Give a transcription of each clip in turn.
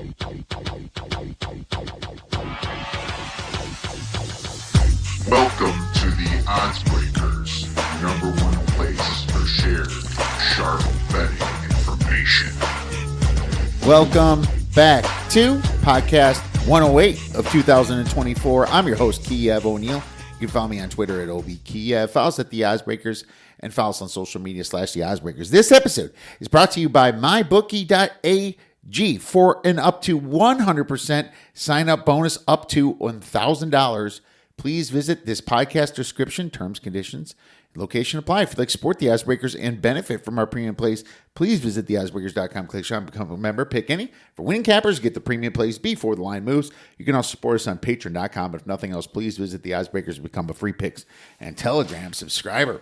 Welcome to the Odds Breakers, number one place for shared, sharp betting information. Welcome back to podcast 108 of 2024. I'm your host, Kiev O'Neill. You can follow me on Twitter at OBKiev. Follow us at the Odds Breakers and follow us on social media / the Odds Breakers. This episode is brought to you by mybookie.ag for an up to 100% sign up bonus up to $1,000. Please visit this podcast description, terms, conditions, location apply. If you'd like to support the Odds Breakers and benefit from our premium plays, please visit theoddsbreakers.com, click on become a member, pick any. For winning cappers, get the premium plays before the line moves. You can also support us on patreon.com. But if nothing else, please visit the Odds Breakers and become a free picks and Telegram subscriber.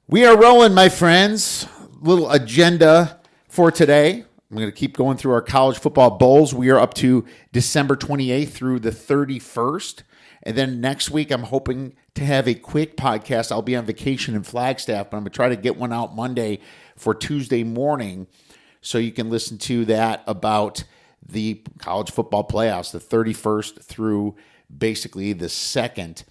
We are rolling, my friends. Little agenda for today. I'm going to keep going through our college football bowls. We are up to December 28th through the 31st. And then next week, I'm hoping to have a quick podcast. I'll be on vacation in Flagstaff, but I'm going to try to get one out Monday for Tuesday morning so you can listen to that about the college football playoffs, the 31st through basically the 2nd.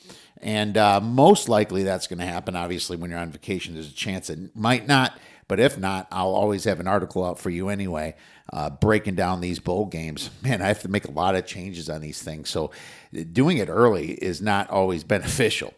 And most likely that's going to happen, obviously, when you're on vacation. There's a chance it might not. But if not, I'll always have an article out for you anyway, breaking down these bowl games. Man, I have to make a lot of changes on these things. So doing it early is not always beneficial.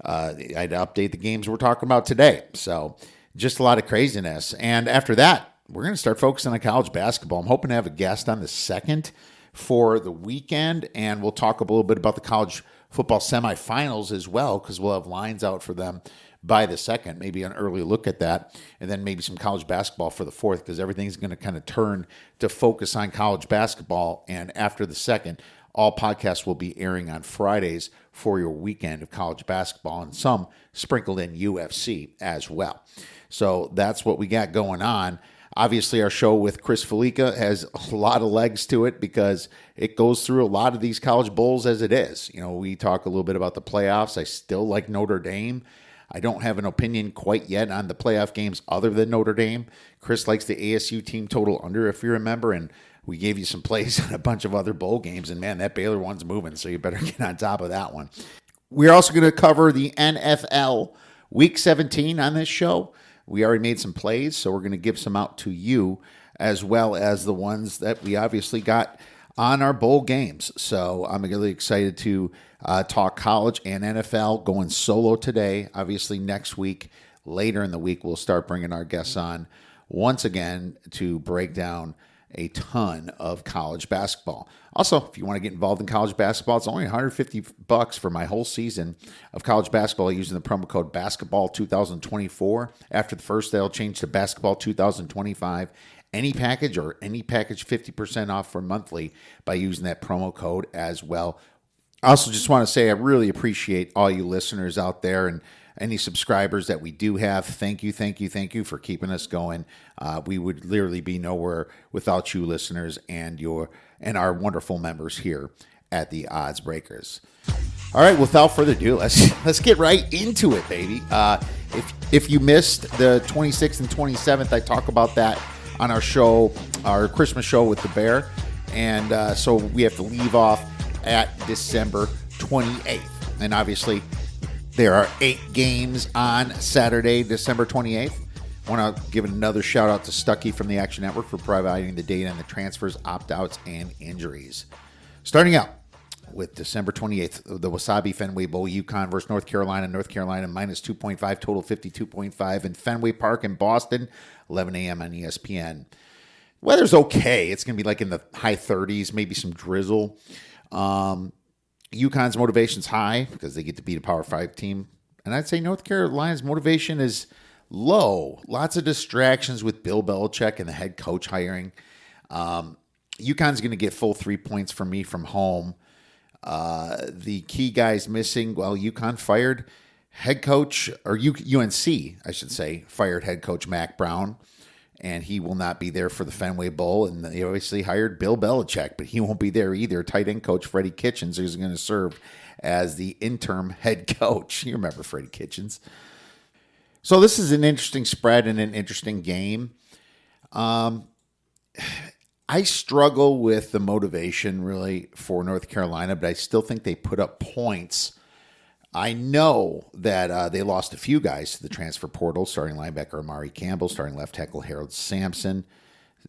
I had to update the games we're talking about today. So just a lot of craziness. And after that, we're going to start focusing on college basketball. I'm hoping to have a guest on the 2nd for the weekend. And we'll talk a little bit about the college football semifinals as well, because we'll have lines out for them by the 2nd, maybe an early look at that, and then maybe some college basketball for the 4th, because everything's going to kind of turn to focus on college basketball. And after the 2nd, all podcasts will be airing on Fridays for your weekend of college basketball, and some sprinkled in UFC as well. So that's what we got going on. Obviously, our show with Chris Felica has a lot of legs to it because it goes through a lot of these college bowls as it is. You know, we talk a little bit about the playoffs. I still like Notre Dame. I don't have an opinion quite yet on the playoff games other than Notre Dame. Chris likes the ASU team total under, if you remember, and we gave you some plays on a bunch of other bowl games, and man, that Baylor one's moving, so you better get on top of that one. We're also going to cover the NFL Week 17 on this show. We already made some plays, so we're going to give some out to you, as well as the ones that we obviously got on our bowl games. So I'm really excited to talk college and NFL, going solo today. Obviously, next week, later in the week, we'll start bringing our guests on once again to break down a ton of college basketball. Also, if you want to get involved in college basketball, it's only $150 for my whole season of college basketball using the promo code BASKETBALL2024. After the first, they'll change to BASKETBALL2025. Any package 50% off for monthly by using that promo code as well. I also just want to say I really appreciate all you listeners out there and any subscribers that we do have. Thank you for keeping us going. We would literally be nowhere without you listeners and our wonderful members here at the Odds Breakers. All right, without further ado, let's get right into it, baby. If you missed the 26th and 27th, I talk about that on our show, our Christmas show with the Bear. And so we have to leave off at December 28th. And obviously, there are 8 games on Saturday, December 28th. I want to give another shout out to Stuckey from the Action Network for providing the data on the transfers, opt-outs, and injuries. Starting out with December 28th, the Wasabi Fenway Bowl, UConn versus North Carolina minus 2.5, total 52.5 in Fenway Park in Boston, 11 a.m. on ESPN. Weather's okay. It's going to be like in the high 30s, maybe some drizzle. UConn's motivation's high because they get to beat a Power 5 team. And I'd say North Carolina's motivation is low. Lots of distractions with Bill Belichick and the head coach hiring. UConn's going to get full 3 points from me from home. The key guys missing, well, UConn fired head coach, or UNC, I should say, fired head coach Mac Brown, and he will not be there for the Fenway Bowl. And they obviously hired Bill Belichick, but he won't be there either. Tight end coach Freddie Kitchens is going to serve as the interim head coach. You remember Freddie Kitchens. So this is an interesting spread and an interesting game. I I struggle with the motivation really for North Carolina, but I still think they put up points. I know that they lost a few guys to the transfer portal, starting linebacker Amari Campbell, starting left tackle Harold Sampson,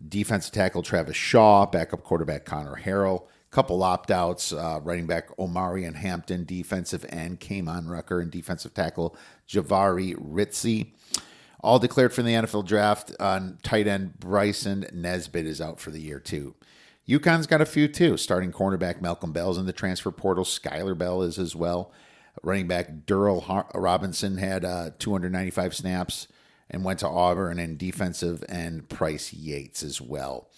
defensive tackle Travis Shaw, backup quarterback Connor Harrell, couple opt-outs, running back Omari and Hampton, defensive end Kamon Rucker, and defensive tackle Javari Ritzy. All declared for the NFL draft. On tight end Bryson Nesbitt is out for the year too. UConn's got a few too. Starting cornerback Malcolm Bell's in the transfer portal. Skylar Bell is as well. Running back Durrell Robinson had 295 snaps and went to Auburn, and defensive end Price Yates as well.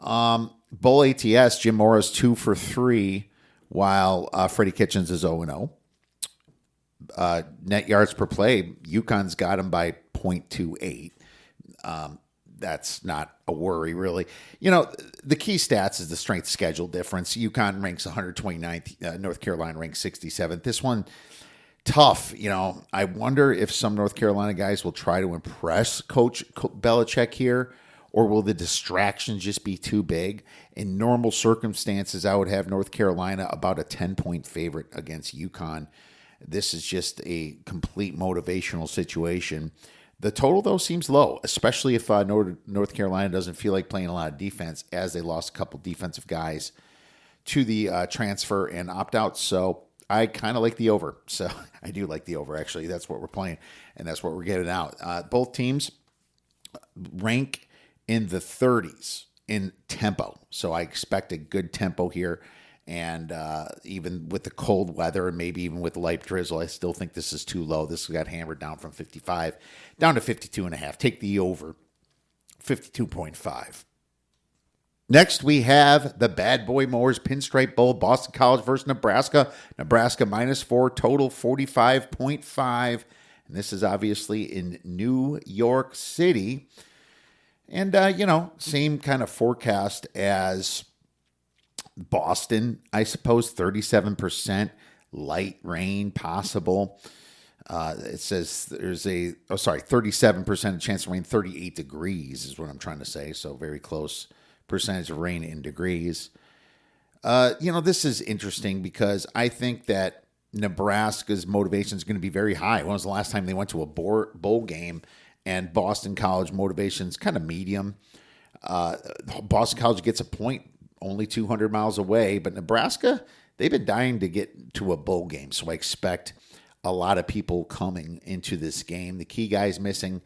Bowl ATS, Jim Mora's 2 for 3, while Freddie Kitchens is 0-0. Net yards per play, UConn's got him by 0.28. That's not a worry, really. The key stats is the strength schedule difference. UConn ranks 129th, North Carolina ranks 67th. This one, tough. I wonder if some North Carolina guys will try to impress Coach Belichick here, or will the distractions just be too big? In normal circumstances, I would have North Carolina about a 10-point favorite against UConn. This is just a complete motivational situation. The total, though, seems low, especially if North Carolina doesn't feel like playing a lot of defense, as they lost a couple defensive guys to the transfer and opt-out. So I kind of like the over. So I do like the over, actually. That's what we're playing, and that's what we're getting out. Both teams rank in the 30s in tempo. So I expect a good tempo here. And even with the cold weather and maybe even with light drizzle, I still think this is too low. This got hammered down from 55 down to 52.5. Take the over, 52.5. Next, we have the Bad Boy Mowers Pinstripe Bowl, Boston College versus Nebraska. Nebraska -4, total 45.5. And this is obviously in New York City. And, same kind of forecast as Boston, I suppose, 37%, light rain possible. It says there's 37% chance of rain, 38 degrees is what I'm trying to say. So very close percentage of rain in degrees. This is interesting because I think that Nebraska's motivation is going to be very high. When was the last time they went to a bowl game? And Boston College motivation is kind of medium. Boston College gets a point only 200 miles away, but Nebraska, they've been dying to get to a bowl game. So I expect a lot of people coming into this game. The key guys missing.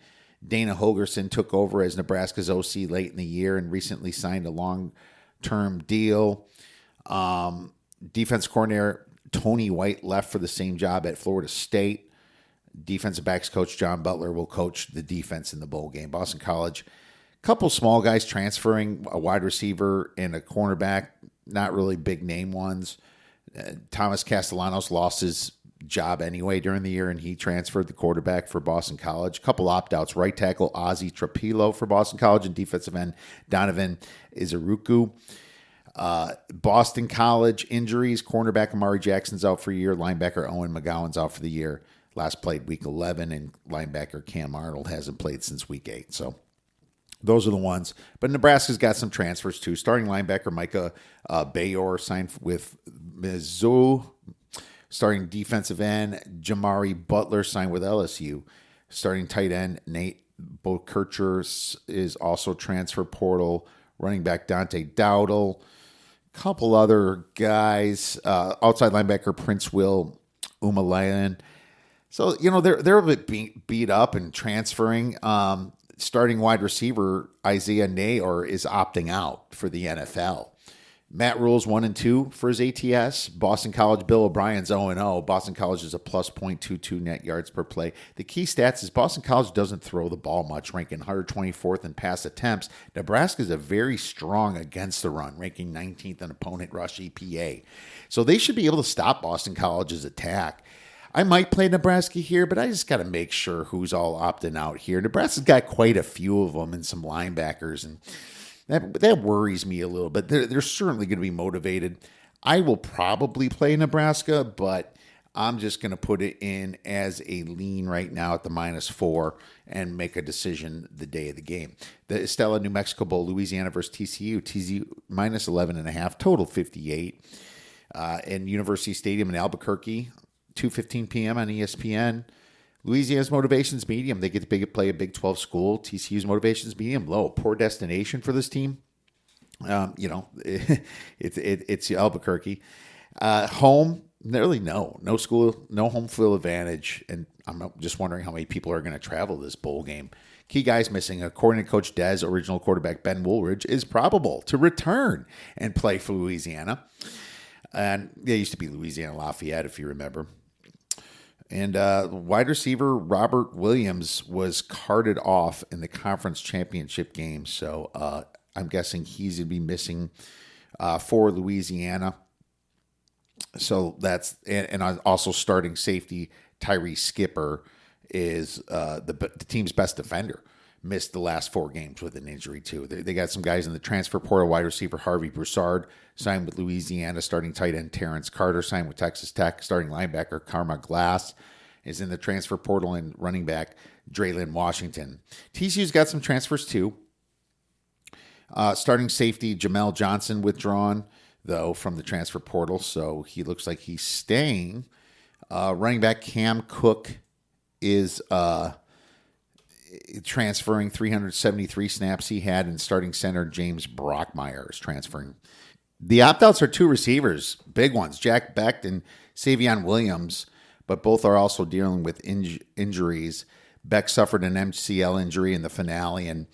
Dana Holgerson took over as Nebraska's OC late in the year and recently signed a long-term deal. Defense coordinator Tony White left for the same job at Florida State. Defensive backs coach John Butler will coach the defense in the bowl game. Boston College, couple small guys transferring, a wide receiver and a cornerback, not really big name ones. Thomas Castellanos lost his job anyway during the year, and he transferred the quarterback for Boston College. Couple opt-outs, right tackle Ozzie Trapilo for Boston College and defensive end Donovan Izuruku. Boston College injuries, cornerback Amari Jackson's out for a year, linebacker Owen McGowan's out for the year. Last played week 11, and linebacker Cam Arnold hasn't played since week 8. So those are the ones. But Nebraska's got some transfers too. Starting linebacker Micah Bayor signed with Mizzou. Starting defensive end Jamari Butler signed with LSU. Starting tight end Nate Bokercher is also transfer portal. Running back Dante Dowdle. Couple other guys. Outside linebacker Prince Will Umalayan. So, they're a bit beat up and transferring. Starting wide receiver Isaiah Nayor is opting out for the NFL. Matt Rule's 1-2 for his ATS. Boston College Bill O'Brien's 0-0. Boston College is a plus .22 net yards per play. The key stats is Boston College doesn't throw the ball much, ranking 124th in pass attempts. Nebraska is a very strong against the run, ranking 19th in opponent rush EPA. So they should be able to stop Boston College's attack. I might play Nebraska here, but I just got to make sure who's all opting out here. Nebraska's got quite a few of them and some linebackers, and that worries me a little bit. They're certainly going to be motivated. I will probably play Nebraska, but I'm just going to put it in as a lean right now at the -4 and make a decision the day of the game. The Estella New Mexico Bowl, Louisiana versus TCU. TCU -11.5, total 58. In University Stadium in Albuquerque, 2:15 p.m. on ESPN. Louisiana's motivation's medium. They get to play a Big 12 school. TCU's motivation's medium low. Poor destination for this team. It's Albuquerque. Home, really no school, no home field advantage. And I'm just wondering how many people are going to travel this bowl game. Key guys missing. According to Coach Dez, original quarterback Ben Woolridge is probable to return and play for Louisiana. And they used to be Louisiana Lafayette, if you remember. And wide receiver Robert Williams was carted off in the conference championship game. So I'm guessing he's going to be missing for Louisiana. So that's, and also starting safety Tyree Skipper is the team's best defender. Missed the last 4 games with an injury, too. They got some guys in the transfer portal. Wide receiver Harvey Broussard signed with Louisiana. Starting tight end Terrence Carter signed with Texas Tech. Starting linebacker Karma Glass is in the transfer portal. And running back Draylon Washington. TCU's got some transfers, too. Starting safety Jamel Johnson withdrawn, though, from the transfer portal. So he looks like he's staying. Running back Cam Cook is transferring 373 snaps he had, and starting center James Brockmeyer is transferring. The opt-outs are 2 receivers, big ones, Jack Becht and Savion Williams, but both are also dealing with injuries. Becht suffered an MCL injury in the finale and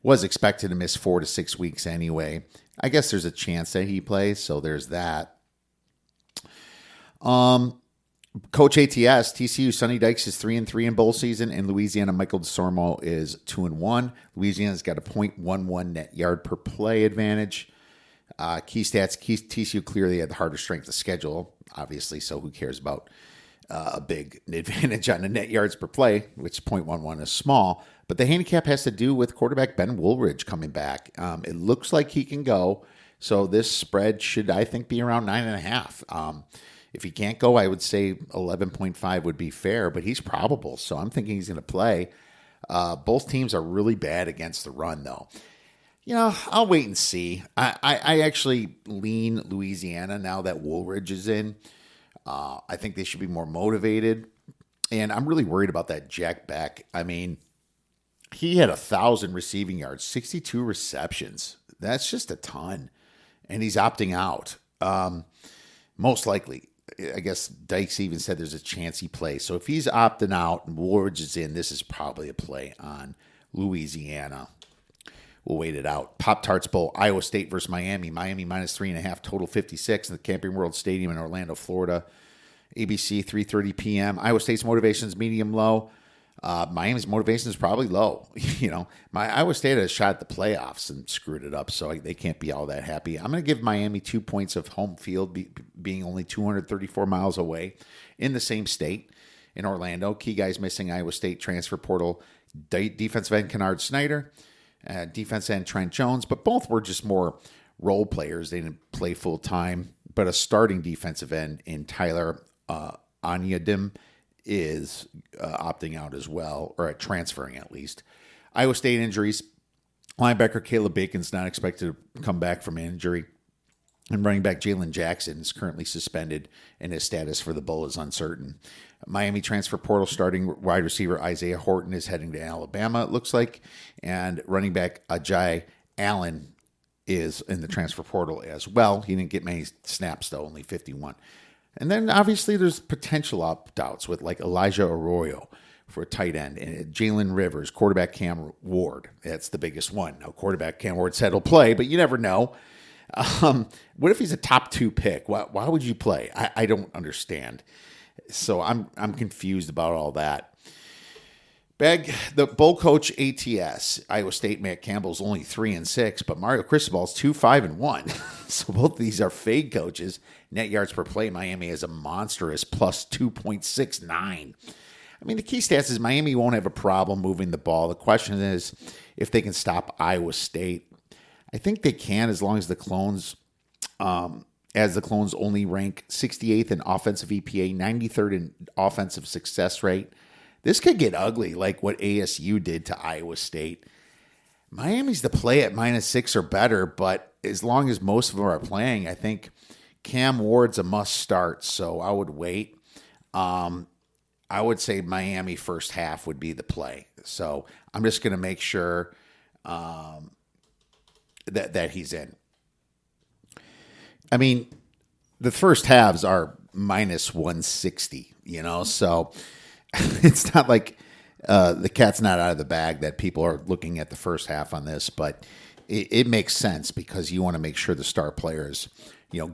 was expected to miss 4 to 6 weeks anyway. I guess there's a chance that he plays, so there's that. Coach ATS, TCU, Sonny Dykes is 3-3 in bowl season, and Louisiana, Michael DeSormo is 2-1. Louisiana's got a .11 net yard per play advantage. Key stats, TCU clearly had the harder strength of schedule, obviously, so who cares about a big advantage on the net yards per play, which .11 is small. But the handicap has to do with quarterback Ben Woolridge coming back. It looks like he can go, so this spread should, I think, be around 9.5. If he can't go, I would say 11.5 would be fair, but he's probable, so I'm thinking he's going to play. Both teams are really bad against the run, though. I'll wait and see. I actually lean Louisiana now that Woolridge is in. I think they should be more motivated, and I'm really worried about that Jack Becht. I mean, he had 1,000 receiving yards, 62 receptions. That's just a ton, and he's opting out. Most likely. I guess Dykes even said there's a chance he plays. So if he's opting out and Woolridge is in, this is probably a play on Louisiana. We'll wait it out. Pop-Tarts Bowl, Iowa State versus Miami. Miami -3.5, total 56 in the Camping World Stadium in Orlando, Florida. ABC, 3:30 p.m. Iowa State's motivation is medium-low. Miami's motivation is probably low. My Iowa State had a shot at the playoffs and screwed it up, so they can't be all that happy. I'm going to give Miami 2 points of home field, being only 234 miles away in the same state in Orlando. Key guys missing: Iowa State transfer portal defensive end Kennard Snyder, defense end Trent Jones, but both were just more role players. They didn't play full time, but a starting defensive end in Tyler Anyadim is opting out as well, or transferring at least. Iowa State injuries. Linebacker Caleb Bacon's not expected to come back from an injury. And running back Jalen Jackson is currently suspended, and his status for the bowl is uncertain. Miami transfer portal starting wide receiver Isaiah Horton is heading to Alabama, it looks like. And running back Ajay Allen is in the transfer portal as well. He didn't get many snaps, though, only 51. And then, obviously, there's potential opt-outs with, like, Elijah Arroyo for a tight end, and Jalen Rivers, quarterback Cam Ward. That's the biggest one. Now, quarterback Cam Ward said he'll play, but you never know. What if he's a top 2 pick? Why would you play? I don't understand. So I'm confused about all that. The bowl coach ATS, Iowa State Matt Campbell's only 3-6, but Mario Cristobal's 2-5-1. So both of these are fade coaches. Net yards per play, Miami has a monstrous plus 2.69. I mean, the key stats is Miami won't have a problem moving the ball. The question is if they can stop Iowa State. I think they can, as long as the Clones as the Clones only rank 68th in offensive EPA, 93rd in offensive success rate. This could get ugly, like what ASU did to Iowa State. Miami's the play at -6 or better, but as long as most of them are playing, I think Cam Ward's a must start, so I would wait. I would say Miami first half would be the play. So I'm just going to make sure that he's in. I mean, the first halves are -160, so it's not like the cat's not out of the bag that people are looking at the first half on this, but it makes sense because you want to make sure the star players,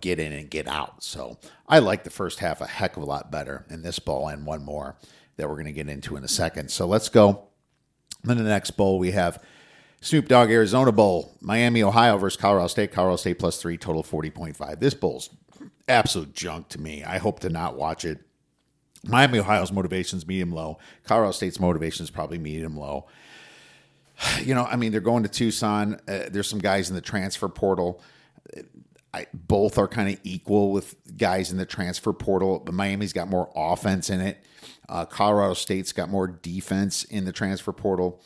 get in and get out. So I like the first half a heck of a lot better in this bowl and one more that we're going to get into in a second. So let's go. Then the next bowl we have Snoop Dogg Arizona Bowl, Miami, Ohio versus Colorado State. Colorado State +3, total 40.5. This bowl's absolute junk to me. I hope to not watch it. Miami, Ohio's motivation's medium-low. Colorado State's motivation is probably medium-low. They're going to Tucson. There's some guys in the transfer portal. Both are kind of equal with guys in the transfer portal, but Miami's got more offense in it. Colorado State's got more defense in the transfer portal.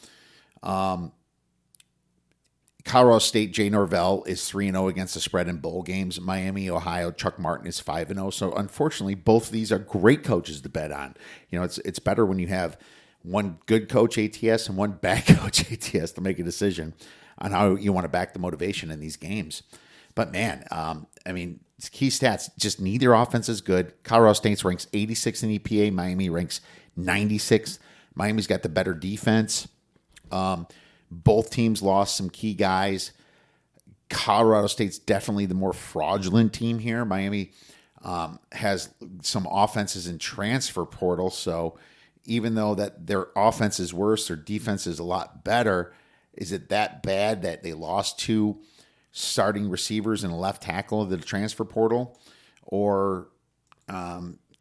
Colorado State, Jay Norvell is 3-0 against the spread in bowl games. Miami, Ohio, Chuck Martin is 5-0. So unfortunately, both of these are great coaches to bet on. It's better when you have one good coach ATS and one bad coach ATS to make a decision on how you want to back the motivation in these games. But man, key stats, just neither offense is good. Colorado State ranks 86 in EPA. Miami ranks 96. Miami's got the better defense. Both teams lost some key guys. Colorado State's definitely the more fraudulent team here. Miami has some offenses in transfer portal. So even though that their offense is worse, their defense is a lot better. Is it that bad that they lost two starting receivers and a left tackle of the transfer portal? Or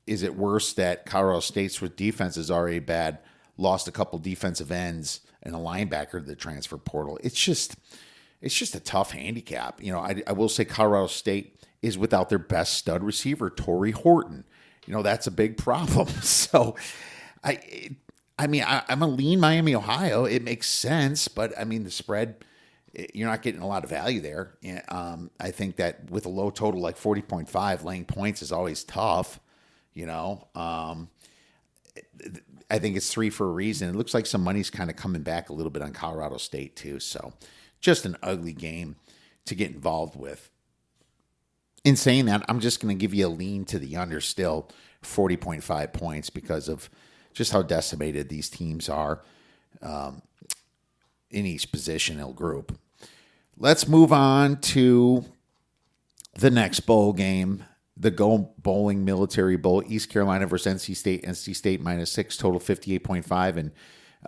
is it worse that Colorado State's defense is already bad, lost a couple defensive ends and a linebacker to the transfer portal? It's just a tough handicap. I will say Colorado State is without their best stud receiver, Torrey Horton. That's a big problem. So I'm a lean Miami, Ohio. It makes sense, but the spread, you're not getting a lot of value there. I think that with a low total like 40.5, laying points is always tough. I think it's 3 for a reason. It looks like some money's kind of coming back a little bit on Colorado State too. So just an ugly game to get involved with. In saying that, I'm just going to give you a lean to the under still, 40.5 points, because of just how decimated these teams are in each positional group. Let's move on to the next bowl game, the Go Bowling Military Bowl, East Carolina versus NC State. NC State -6, total 58.5. And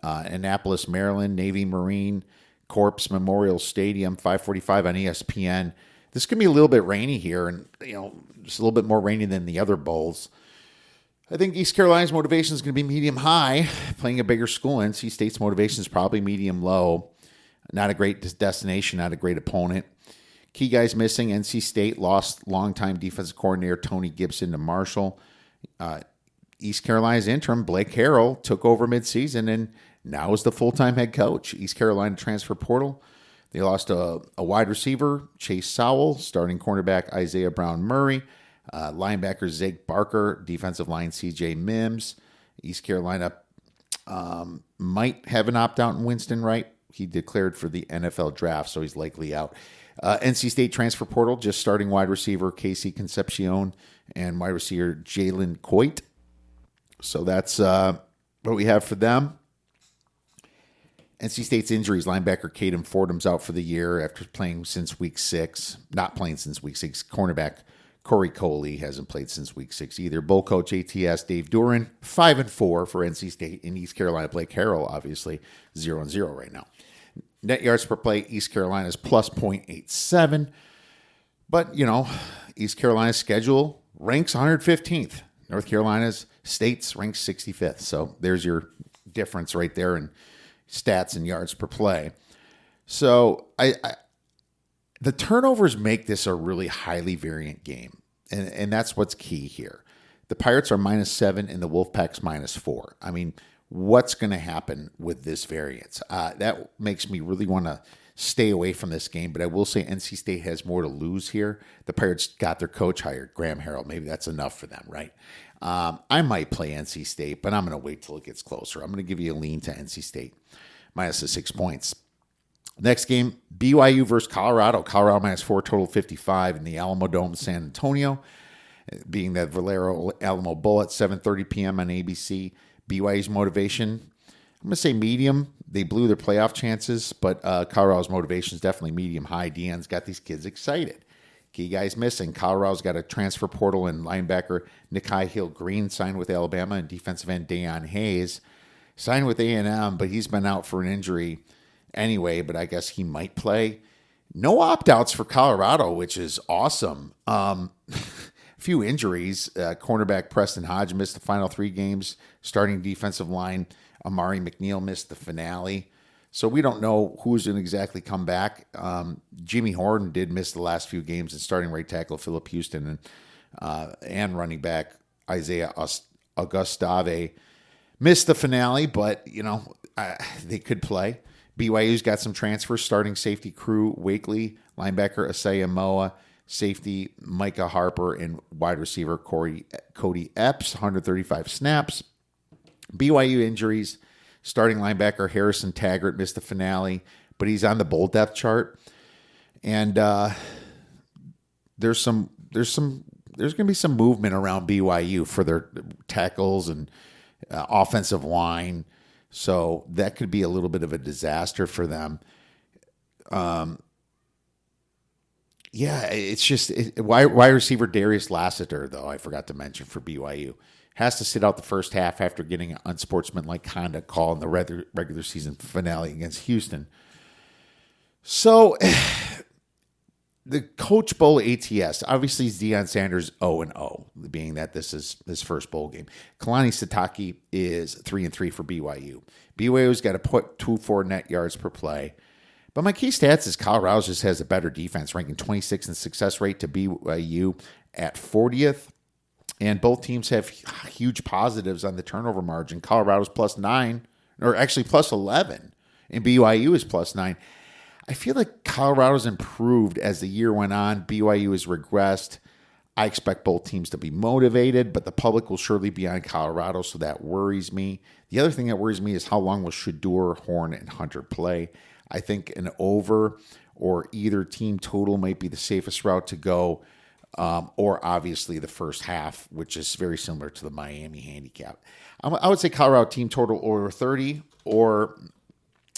Annapolis, Maryland, Navy Marine Corps Memorial Stadium, 5:45 on ESPN. This could be a little bit rainy here, and just a little bit more rainy than the other bowls. I think East Carolina's motivation is going to be medium high, playing a bigger school. NC State's motivation is probably medium low. Not a great destination, not a great opponent. Key guys missing. NC State lost longtime defensive coordinator Tony Gibson to Marshall. East Carolina's interim, Blake Harrell, took over midseason and now is the full-time head coach. East Carolina transfer portal. They lost a wide receiver, Chase Sowell, starting cornerback Isaiah Brown-Murray, linebacker Zake Barker, defensive line CJ Mims. East Carolina might have an opt-out in Winston Wright. He declared for the NFL draft, so he's likely out. NC State transfer portal, just starting wide receiver Casey Concepcion and wide receiver Jalen Coit. So that's what we have for them. NC State's injuries, linebacker Caden Fordham's out for the year after playing since week 6. Not playing since week 6. Cornerback Corey Coley hasn't played since week 6 either. Bowl coach ATS Dave Duran, 5-4 for NC State. In East Carolina, Blake Harrell, obviously 0-0 right now. Net yards per play, East Carolina's plus 0.87. But, East Carolina's schedule ranks 115th. North Carolina's State's ranks 65th. So there's your difference right there in stats and yards per play. So the turnovers make this a really highly variant game, and that's what's key here. The Pirates are -7 and the Wolfpack's -4. I mean, what's going to happen with this variance? That makes me really want to stay away from this game, but I will say NC State has more to lose here. The Pirates got their coach hired, Graham Harrell. Maybe that's enough for them, right? I might play NC State, but I'm going to wait till it gets closer. I'm going to give you a lean to NC State, minus the 6 points. Next game, BYU versus Colorado. Colorado -4, total 55 in the Alamo Dome, San Antonio, being that Valero Alamo Bowl at 7:30 p.m. on ABC. BYU's motivation, I'm going to say medium. They blew their playoff chances, but Colorado's motivation is definitely medium-high. Deion's got these kids excited. Key guys missing. Colorado's got a transfer portal and linebacker Nikai Hill-Green signed with Alabama, and defensive end Deion Hayes signed with A&M, but he's been out for an injury anyway, but I guess he might play. No opt-outs for Colorado, which is awesome. Few injuries. Cornerback Preston Hodge missed the final 3 games. Starting defensive line Amari McNeil missed the finale. So we don't know who's going to exactly come back. Jimmy Horton did miss the last few games, and starting right tackle Philip Houston and running back Isaiah Augustave missed the finale, but they could play. BYU's got some transfers. Starting safety Crew Wakely, linebacker Asaya Moa, safety Micah Harper, and wide receiver Cody Epps, 135 snaps. BYU injuries. Starting linebacker Harrison Taggart missed the finale, but he's on the bowl depth chart. And there's going to be some movement around BYU for their tackles and offensive line. So that could be a little bit of a disaster for them. It's just wide receiver Darius Lassiter, though, I forgot to mention for BYU, has to sit out the first half after getting an unsportsmanlike conduct call in the regular season finale against Houston. So the Coach Bowl ATS, obviously Deion Sanders 0-0, being that this is his first bowl game. Kalani Sitake is 3-3 for BYU. BYU's got to put 2.4 net yards per play. But my key stats is Colorado just has a better defense, ranking 26th in success rate to BYU at 40th. And both teams have huge positives on the turnover margin. Colorado's +9, or actually +11, and BYU is +9. I feel like Colorado's improved as the year went on. BYU has regressed. I expect both teams to be motivated, but the public will surely be on Colorado, so that worries me. The other thing that worries me is how long will Shedeur, Horn, and Hunter play. I think an over or either team total might be the safest route to go, or obviously the first half, which is very similar to the Miami handicap. I would say Colorado team total over 30, or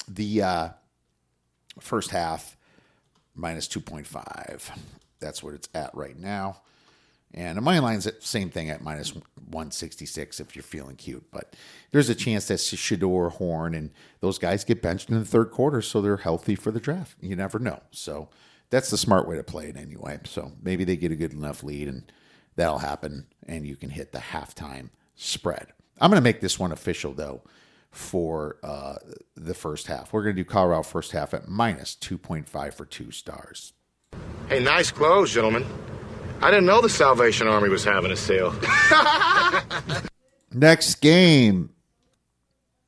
the first half minus 2.5. That's what it's at right now. And the money line's the same thing at minus 166 if you're feeling cute. But there's a chance that Shedeur, Horn, and those guys get benched in the third quarter, so they're healthy for the draft. You never know. So that's the smart way to play it anyway. So maybe they get a good enough lead, and that'll happen, and you can hit the halftime spread. I'm going to make this one official, though, for the first half. We're going to do Colorado first half at minus 2.5 for 2 stars. Hey, nice clothes, gentlemen. I didn't know the Salvation Army was having a sale. Next game,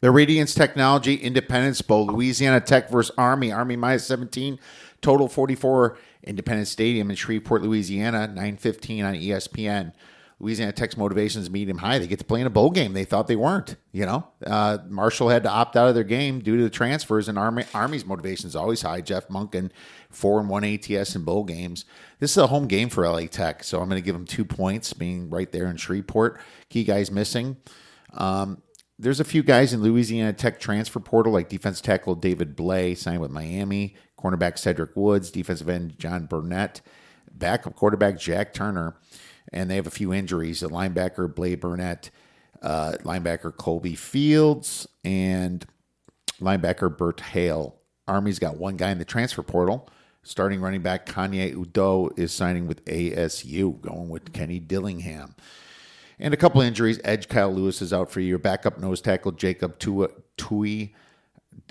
the Radiance Technology Independence Bowl, Louisiana Tech versus Army. Army minus 17, total 44, Independence Stadium in Shreveport, Louisiana, 9:15 on ESPN. Louisiana Tech's motivation is medium high. They get to play in a bowl game. They thought they weren't, Marshall had to opt out of their game due to the transfers, and Army's motivation is always high. Jeff Monken, 4-1 ATS in bowl games. This is a home game for LA Tech, so I'm going to give them 2 points, being right there in Shreveport. Key guys missing. There's a few guys in Louisiana Tech transfer portal, like defense tackle David Blay, signed with Miami, cornerback Cedric Woods, defensive end John Burnett, backup quarterback Jack Turner. And they have a few injuries. The linebacker, Blay Burnett, linebacker, Colby Fields, and linebacker, Bert Hale. Army's got one guy in the transfer portal. Starting running back, Kanye Udo, is signing with ASU, going with Kenny Dillingham. And a couple injuries. Edge Kyle Lewis is out for a year. Backup nose tackle, Jacob Tui.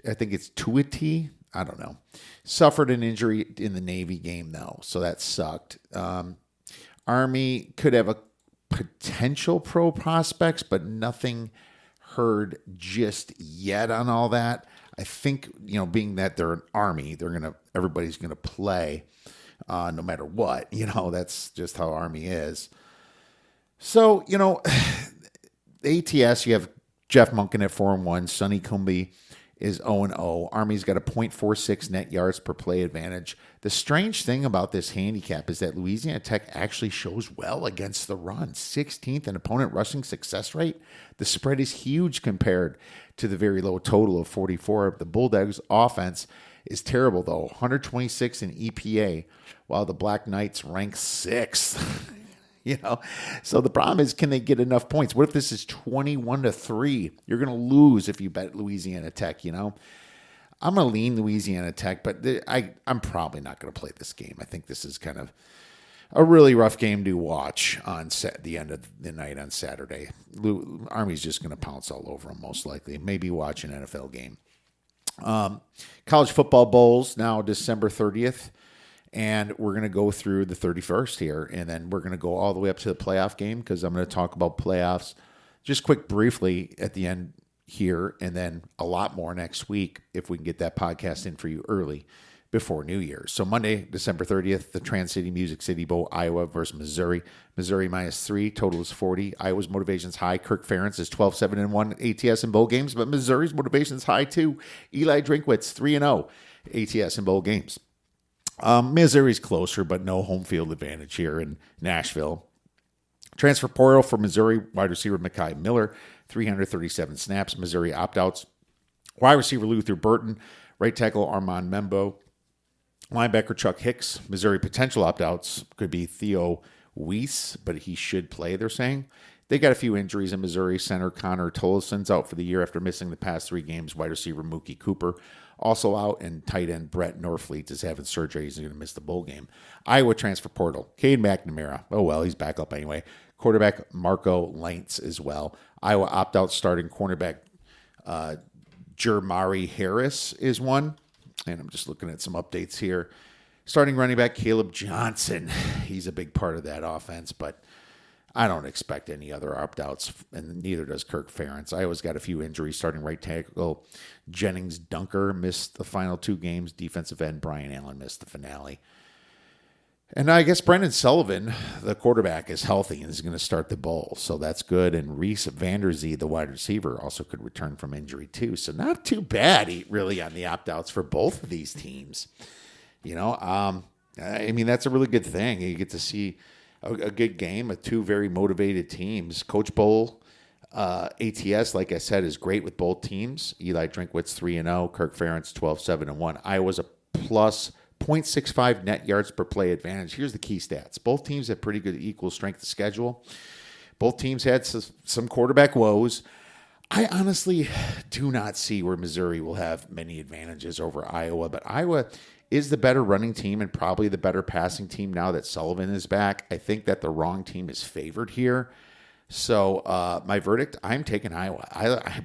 I think it's Tuiati. I don't know. Suffered an injury in the Navy game, though, so that sucked. Army could have a potential pro prospects, but nothing heard just yet on all that. I think, being that they're an Army, everybody's gonna play no matter what. That's just how Army is. So, ATS, you have Jeff Monken at 4-1. Sonny Kumbi is 0-0. Army's got a .46 net yards per play advantage. The strange thing about this handicap is that Louisiana Tech actually shows well against the run. 16th in opponent rushing success rate. The spread is huge compared to the very low total of 44. The Bulldogs offense is terrible, though. 126 in EPA, while the Black Knights rank 6th. So the problem is, can they get enough points? What if this is 21-3? You're going to lose if you bet Louisiana Tech, I'm going to lean Louisiana Tech, but I'm probably not going to play this game. I think this is kind of a really rough game to watch on the end of the night on Saturday. Army's just going to pounce all over them, most likely. Maybe watch an NFL game. College football bowls now December 30th. And we're going to go through the 31st here, and then we're going to go all the way up to the playoff game because I'm going to talk about playoffs just briefly at the end here, and then a lot more next week if we can get that podcast in for you early before New Year's. So Monday, December 30th, the Trans-City Music City Bowl, Iowa versus Missouri. Missouri -3, total is 40. Iowa's motivation's high. Kirk Ferentz is 12-7-1 ATS in bowl games, but Missouri's motivation's high too. Eli Drinkwitz 3-0 ATS in bowl games. Missouri's closer, but no home field advantage here in Nashville. Transfer portal for Missouri, wide receiver Mekhi Miller, 337 snaps. Missouri opt-outs, wide receiver Luther Burton, right tackle Armand Membo, linebacker Chuck Hicks. Missouri potential opt-outs could be Theo Weiss, but he should play, they're saying. They got a few injuries in Missouri. Center Connor Tolson's out for the year after missing the past 3 games. Wide receiver Mookie Cooper also out, and tight end Brett Norfleet is having surgery. He's going to miss the bowl game. Iowa transfer portal. Cade McNamara. Oh, well, he's back up anyway. Quarterback Marco Lentz as well. Iowa opt-out starting cornerback Jermari Harris is one. And I'm just looking at some updates here. Starting running back Caleb Johnson. He's a big part of that offense, but I don't expect any other opt-outs, and neither does Kirk Ferentz. Iowa's got a few injuries. Starting right tackle Jennings Dunker missed the final 2 games. Defensive end Brian Allen missed the finale. And I guess Brendan Sullivan, the quarterback, is healthy and is going to start the bowl, so that's good. And Reese Vanderzee, the wide receiver, also could return from injury too. So not too bad, really, on the opt-outs for both of these teams. That's a really good thing. You get to see a good game of 2 very motivated teams. Coach Bowl, ATS, like I said, is great with both teams. Eli Drinkwitz 3-0, Kirk Ferentz 12-7-1. Iowa's a plus .65 net yards per play advantage. Here's the key stats. Both teams have pretty good equal strength of schedule. Both teams had some quarterback woes. I honestly do not see where Missouri will have many advantages over Iowa, but Iowa is the better running team and probably the better passing team now that Sullivan is back. I think that the wrong team is favored here. So my verdict, I'm taking Iowa.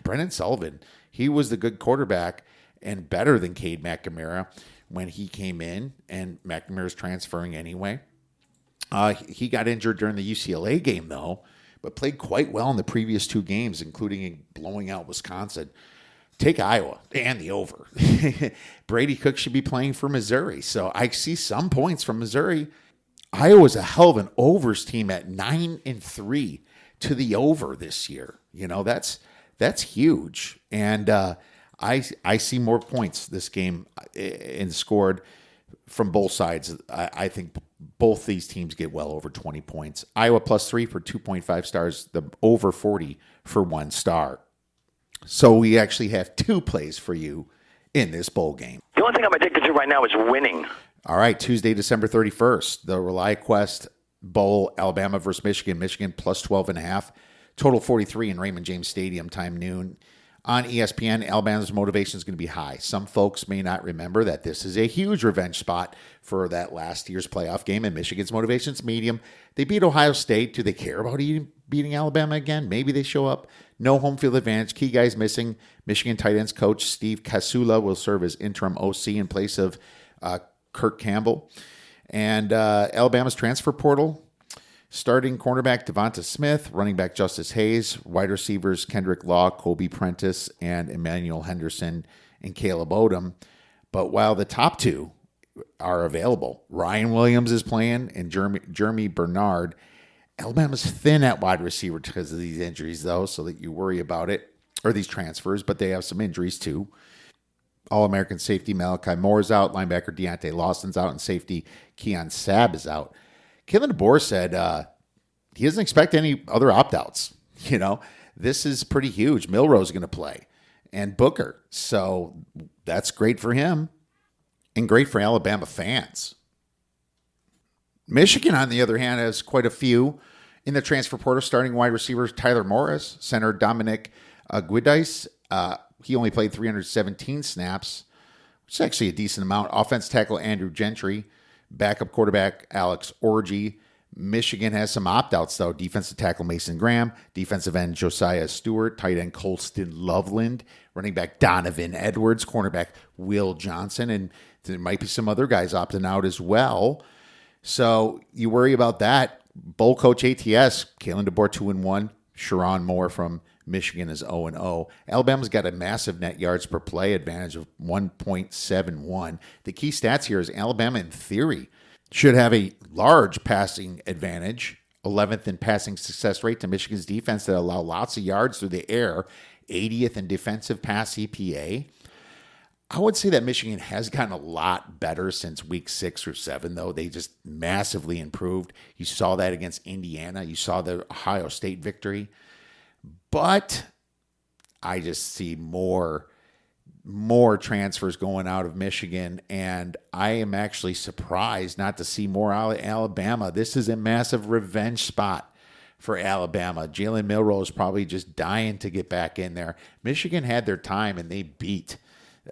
Brendan Sullivan, he was the good quarterback and better than Cade McNamara when he came in, and McNamara's transferring anyway. He got injured during the UCLA game, though, but played quite well in the previous 2 games, including blowing out Wisconsin. Take Iowa and the over. Brady Cook should be playing for Missouri, so I see some points from Missouri. Iowa's a hell of an overs team at 9-3 to the over this year. That's huge, and I see more points this game and scored from both sides. I think both these teams get well over 20 points. Iowa +3 for 2.5 stars. The over 40 for 1 star. So we actually have 2 plays for you in this bowl game. The only thing I'm addicted to right now is winning. All right, Tuesday, December 31st, the ReliaQuest Bowl, Alabama versus Michigan. Michigan +12.5. Total 43 in Raymond James Stadium, time noon. On ESPN, Alabama's motivation is going to be high. Some folks may not remember that this is a huge revenge spot for that last year's playoff game, and Michigan's motivation's medium. They beat Ohio State. Do they care about beating Alabama again. Maybe they show up. No home field advantage. Key guys missing. Michigan tight ends coach Steve Kasula will serve as interim OC in place of Kirk Campbell. And Alabama's transfer portal, starting cornerback Devonta Smith, running back Justice Hayes, wide receivers Kendrick Law, Kobe Prentice, and Emmanuel Henderson and Caleb Odom. But while the top two are available, Ryan Williams is playing and Jeremy Bernard, Alabama's thin at wide receiver because of these injuries, though, so that you worry about it, or these transfers, but they have some injuries too. All-American safety Malachi Moore is out, linebacker Deontay Lawson's out, and safety Keon Sabb is out. Kalen DeBoer said he doesn't expect any other opt-outs. This is pretty huge. Milroe's going to play, and Booker. So that's great for him and great for Alabama fans. Michigan, on the other hand, has quite a few in the transfer portal. Starting wide receivers Tyler Morris, center Dominic Guidice. He only played 317 snaps, which is actually a decent amount. Offense tackle Andrew Gentry, backup quarterback Alex Orji. Michigan has some opt-outs, though. Defensive tackle Mason Graham, defensive end Josiah Stewart, tight end Colston Loveland, running back Donovan Edwards, cornerback Will Johnson, and there might be some other guys opting out as well. So you worry about that. Bowl coach ATS, Kalen DeBoer 2-1, Sharon Moore from Michigan is 0-0. Alabama's got a massive net yards per play advantage of 1.71. The key stats here is Alabama, in theory, should have a large passing advantage, 11th in passing success rate to Michigan's defense that allow lots of yards through the air, 80th in defensive pass EPA. I would say that Michigan has gotten a lot better since week 6 or 7, though. They just massively improved. You saw that against Indiana. You saw the Ohio State victory. But I just see more transfers going out of Michigan, and I am actually surprised not to see more out of Alabama. This is a massive revenge spot for Alabama. Jalen Milroe is probably just dying to get back in there. Michigan had their time, and they beat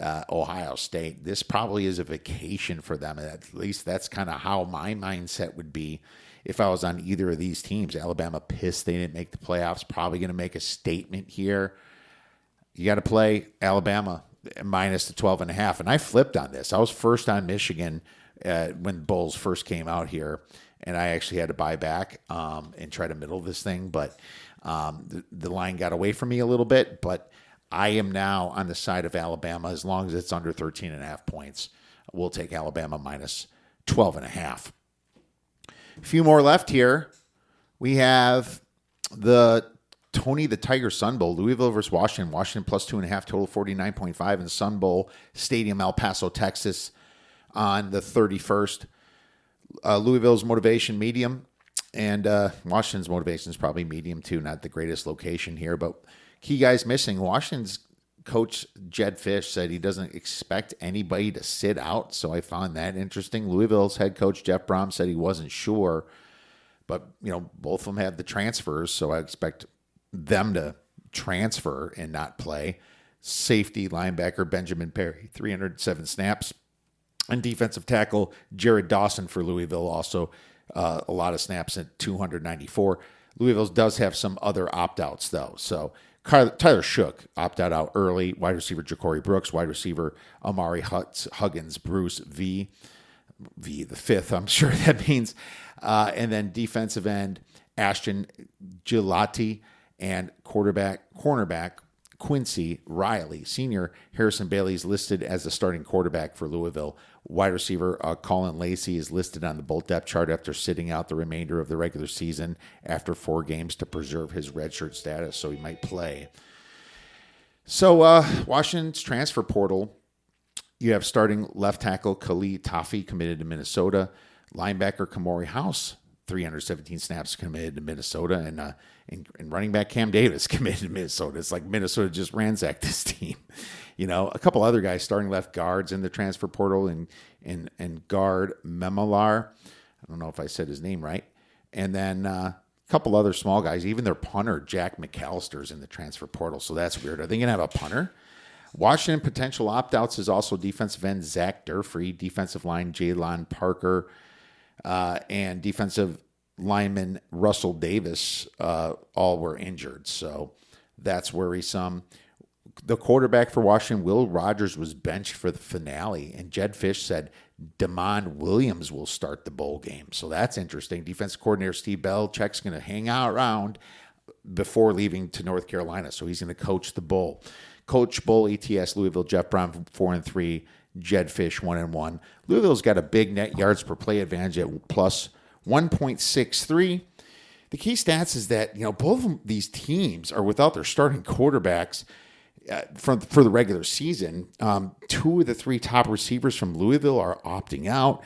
Ohio State. This probably is a vacation for them. At least that's kind of how my mindset would be if I was on either of these teams. Alabama pissed they didn't make the playoffs. Probably going to make a statement here. You got to play Alabama minus the 12.5. And I flipped on this. I was first on Michigan when Bulls first came out here, and I actually had to buy back and try to middle this thing. But the line got away from me a little bit. But I am now on the side of Alabama as long as it's under 13.5 points. We'll take Alabama minus 12.5. A few more left here. We have the Tony the Tiger Sun Bowl, Louisville versus Washington. Washington plus 2.5, total 49.5 in the Sun Bowl Stadium, El Paso, Texas on the 31st. Louisville's motivation medium, and Washington's motivation is probably medium too. Not the greatest location here, but key guys missing. Washington's coach Jed Fish said he doesn't expect anybody to sit out, so I found that interesting. Louisville's head coach Jeff Brom said he wasn't sure, but both of them have the transfers, so I expect them to transfer and not play. Safety linebacker Benjamin Perry, 307 snaps, and defensive tackle Jared Dawson for Louisville, also a lot of snaps at 294. Louisville does have some other opt-outs though, so Tyler Shook opted out early. Wide receiver Ja'Cory Brooks. Wide receiver Amari Huggins. Bruce V the fifth, I'm sure that means. And then defensive end Ashton Gillotti and cornerback Quincy Riley. Senior Harrison Bailey is listed as the starting quarterback for Louisville. Wide receiver Colin Lacey is listed on the bowl depth chart after sitting out the remainder of the regular season after 4 games to preserve his redshirt status, so he might play. So Washington's transfer portal, you have starting left tackle Khalid Tafi committed to Minnesota. Linebacker Kamori House, 317 snaps committed to Minnesota, and running back Cam Davis committed to Minnesota. It's like Minnesota just ransacked this team. A couple other guys starting left guards in the transfer portal, and guard Memolar. I don't know if I said his name right. And then a couple other small guys. Even their punter, Jack McAllister's in the transfer portal, so that's weird. Are they going to have a punter? Washington potential opt-outs is also defensive end Zach Durfree, defensive line Jalon Parker, and defensive lineman Russell Davis all were injured. So that's worrisome. The quarterback for Washington, Will Rogers, was benched for the finale, and Jed Fish said Damon Williams will start the bowl game. So that's interesting. Defensive coordinator Steve Belichick's going to hang out around before leaving to North Carolina. So he's going to coach the bowl. Coach Bowl ATS Louisville, Jeff Brown 4-3, Jed Fish 1-1. Louisville's got a big net yards per play advantage at plus 1.63. The key stats is that, both of these teams are without their starting quarterbacks for the regular season. 2 of the 3 top receivers from Louisville are opting out.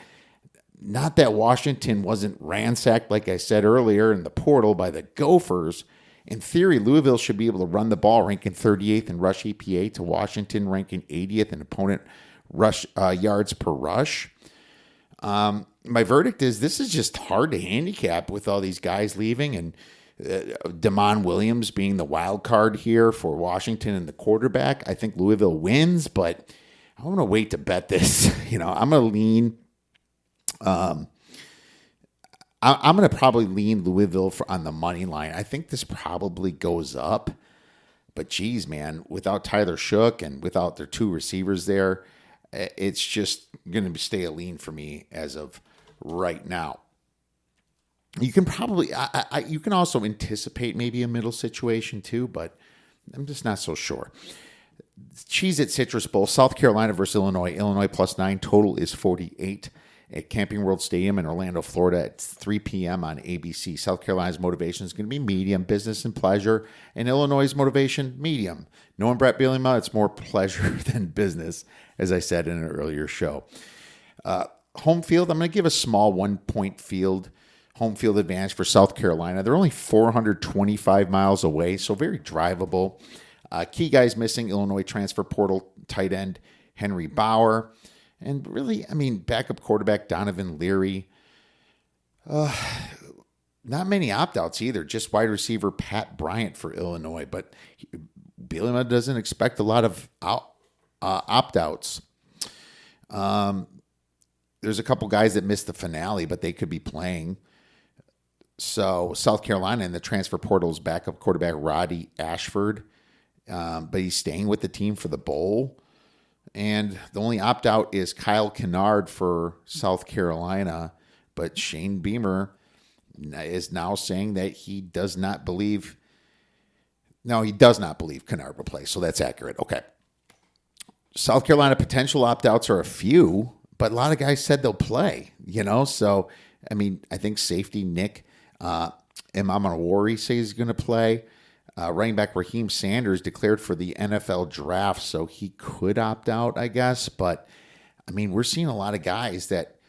Not that Washington wasn't ransacked, like I said earlier, in the portal by the Gophers. In theory, Louisville should be able to run the ball, ranking 38th in rush EPA to Washington, ranking 80th in opponent rush yards per rush. My verdict is this is just hard to handicap with all these guys leaving, and Damon Williams being the wild card here for Washington and the quarterback. I think Louisville wins, but I'm going to wait to bet this. I'm going to lean. I'm going to probably lean Louisville on the money line. I think this probably goes up, but geez, man, without Tyler Shook and without their 2 receivers there, it's just going to stay a lean for me as of right now. You can probably, you can also anticipate maybe a middle situation too, but I'm just not so sure. Cheez-It Citrus Bowl, South Carolina versus Illinois. Illinois +9, total is 48 at Camping World Stadium in Orlando, Florida at 3 p.m. on ABC. South Carolina's motivation is going to be medium, business and pleasure, and Illinois' motivation, medium. Knowing Brett Bielema, it's more pleasure than business, as I said in an earlier show. Home field, I'm going to give a small 1-point home field advantage for South Carolina. They're only 425 miles away, so very drivable. Key guys missing: Illinois transfer portal tight end Henry Bauer. And really, backup quarterback Donovan Leary. Not many opt-outs either, just wide receiver Pat Bryant for Illinois. But Bielema doesn't expect a lot of opt-outs. There's a couple guys that missed the finale, but they could be playing. So South Carolina in the transfer portal's backup quarterback Roddy Ashford. But he's staying with the team for the bowl. And the only opt-out is Kyle Kennard for South Carolina. But Shane Beamer is now saying that he does not believe Kennard will play. So that's accurate. Okay. South Carolina potential opt-outs are a few, but a lot of guys said they'll play, So, I think safety Nick Imamawari says he's going to play. Running back Raheem Sanders declared for the NFL draft, so he could opt out, I guess. But, we're seeing a lot of guys that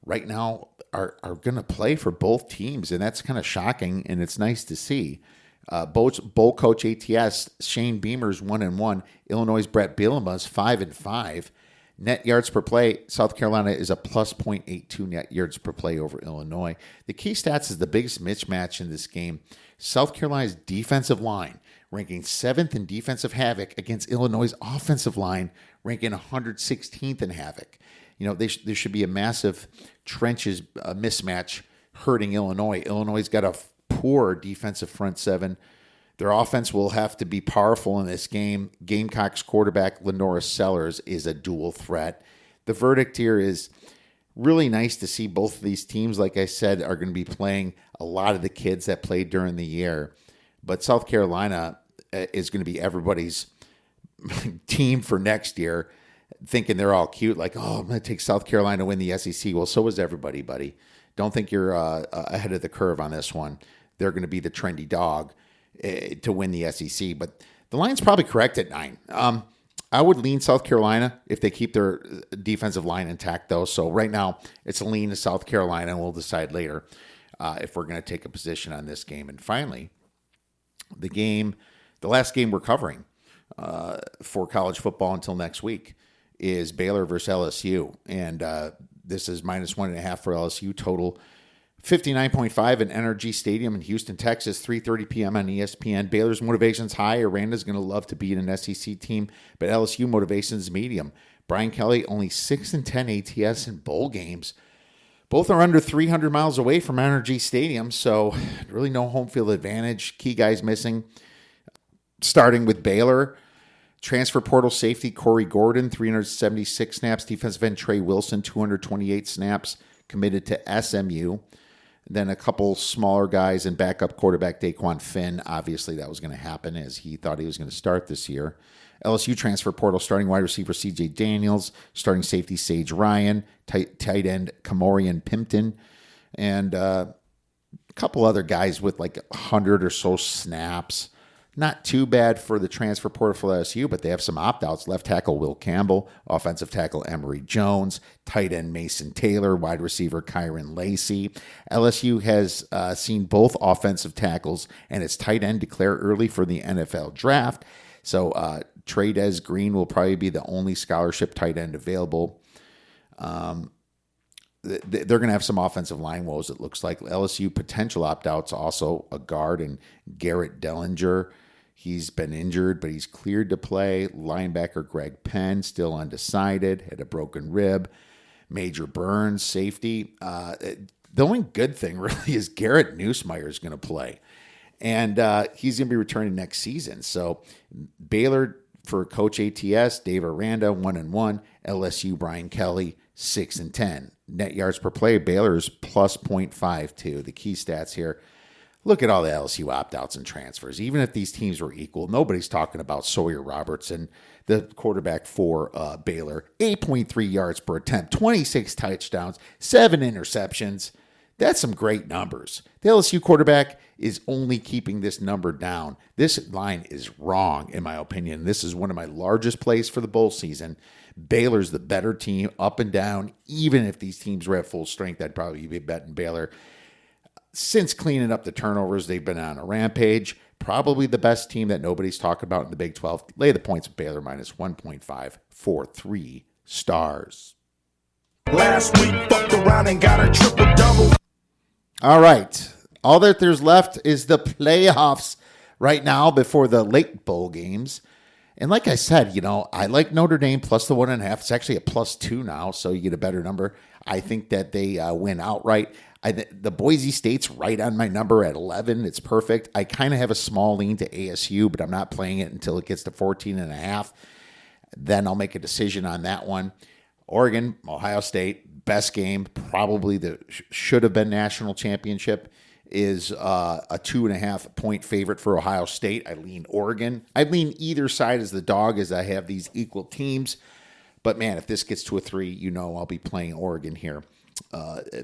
right now are going to play for both teams, and that's kind of shocking, and it's nice to see. Bowl coach ATS, Shane Beamer's 1-1. Illinois' Brett Bielema's 5-5. Net yards per play, South Carolina is a plus 0.82 net yards per play over Illinois. The key stats is the biggest mismatch in this game. South Carolina's defensive line ranking 7th in defensive havoc against Illinois' offensive line ranking 116th in havoc. There should be a massive trenches mismatch hurting Illinois. Illinois' got a poor defensive front seven. Their offense will have to be powerful in this game. Gamecocks quarterback Lenora Sellers is a dual threat. The verdict here is really nice to see both of these teams, like I said, are going to be playing a lot of the kids that played during the year. But South Carolina is going to be everybody's team for next year, thinking they're all cute, like, oh, I'm going to take South Carolina to win the SEC. Well, so is everybody, buddy. Don't think you're ahead of the curve on this one. They're going to be the trendy dog to win the SEC, but the line's probably correct at 9. I would lean South Carolina if they keep their defensive line intact, though. So right now, it's a lean to South Carolina, and we'll decide later if we're going to take a position on this game. And finally, the last game we're covering for college football until next week is Baylor versus LSU, and this is -1.5 for LSU total. 59.5 in NRG Stadium in Houston, Texas, 3:30 p.m. on ESPN. Baylor's motivation's high. Aranda's going to love to beat an SEC team, but LSU motivation's medium. Brian Kelly, only 6-10 ATS in bowl games. Both are under 300 miles away from Energy Stadium, so really no home field advantage. Key guys missing. Starting with Baylor, transfer portal safety Corey Gordon, 376 snaps. Defensive end Trey Wilson, 228 snaps, committed to SMU. Then a couple smaller guys and backup quarterback Daquan Finn. Obviously, that was going to happen as he thought he was going to start this year. LSU transfer portal starting wide receiver C.J. Daniels, starting safety Sage Ryan, tight end Kamorian Pimpton, and a couple other guys with like 100 or so snaps. Not too bad for the transfer portal for LSU, but they have some opt-outs. Left tackle Will Campbell, offensive tackle Emory Jones, tight end Mason Taylor, wide receiver Kyron Lacey. LSU has seen both offensive tackles and its tight end declare early for the NFL draft. So Trey Green will probably be the only scholarship tight end available. They're going to have some offensive line woes, it looks like. LSU potential opt-outs also a guard and Garrett Dellinger. He's been injured, but he's cleared to play. Linebacker Greg Penn, still undecided, had a broken rib. Major Burns, safety. The only good thing really is Garrett Nussmeier is going to play. And he's going to be returning next season. So Baylor for Coach ATS, Dave Aranda, 1-1. LSU, Brian Kelly, 6-10. Net yards per play, Baylor is plus 0.52. The key stats here. Look at all the LSU opt-outs and transfers. Even if these teams were equal, nobody's talking about Sawyer Robertson, the quarterback for Baylor. 8.3 yards per attempt, 26 touchdowns, 7 interceptions. That's some great numbers. The LSU quarterback is only keeping this number down. This line is wrong, in my opinion. This is one of my largest plays for the bowl season. Baylor's the better team up and down. Even if these teams were at full strength, I'd probably be betting Baylor. Since cleaning up the turnovers, they've been on a rampage. Probably the best team that nobody's talking about in the Big 12. Lay the points with Baylor minus 1.5 for 3 stars. Last week, fucked around and got a triple-double. All right. All that there's left is the playoffs right now before the late bowl games. And like I said, I like Notre Dame plus the 1.5. It's actually a plus 2 now, so you get a better number. I think that they win outright. The Boise State's right on my number at 11. It's perfect. I kind of have a small lean to ASU, but I'm not playing it until it gets to 14.5. Then I'll make a decision on that one. Oregon, Ohio State, best game, probably the should have been national championship, is a 2.5 point favorite for Ohio State. I lean Oregon. I lean either side as the dog as I have these equal teams. But man, if this gets to a 3, I'll be playing Oregon here,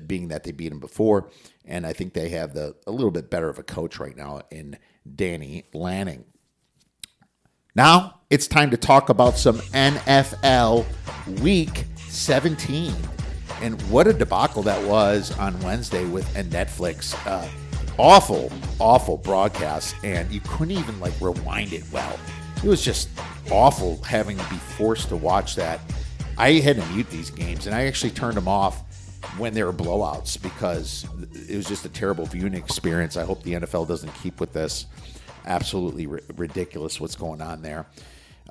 being that they beat them before. And I think they have a little bit better of a coach right now in Danny Lanning. Now it's time to talk about some NFL Week 17. And what a debacle that was on Wednesday with Netflix. Awful broadcast, and you couldn't even rewind it well. It was just awful having to be forced to watch that. I had to mute these games, and I actually turned them off when they were blowouts because it was just a terrible viewing experience. I hope the NFL doesn't keep with this. Absolutely ridiculous what's going on there.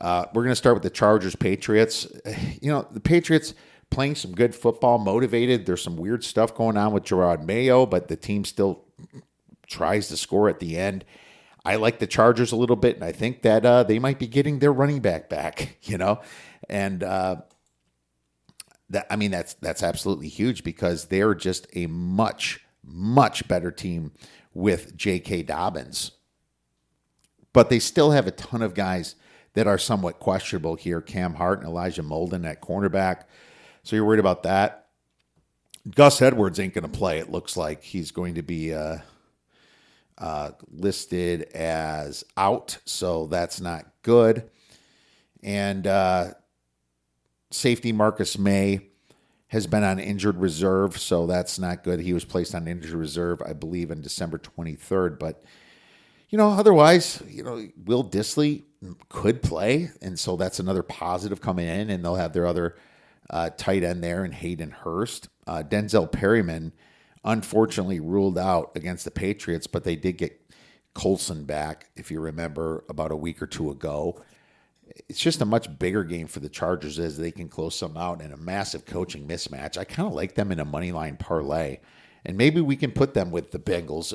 We're going to start with the Chargers-Patriots. The Patriots playing some good football, motivated. There's some weird stuff going on with Gerard Mayo, but the team still tries to score at the end. I like the Chargers a little bit, and I think that they might be getting their running back, and that's absolutely huge because they're just a much, much better team with J.K. Dobbins. But they still have a ton of guys that are somewhat questionable here. Cam Hart and Elijah Molden at cornerback. So you're worried about that. Gus Edwards ain't going to play. It looks like he's going to be listed as out, so that's not good. And safety Marcus May has been on injured reserve, so that's not good. He was placed on injured reserve, I believe, on December 23rd. But, otherwise, Will Dissly could play, and so that's another positive coming in, and they'll have their other tight end there in Hayden Hurst. Denzel Perryman, unfortunately, ruled out against the Patriots, but they did get Colson back, if you remember, about a week or two ago. it's just a much bigger game for the Chargers as they can close something out in a massive coaching mismatch. I kind of like them in a money line parlay, and maybe we can put them with the Bengals.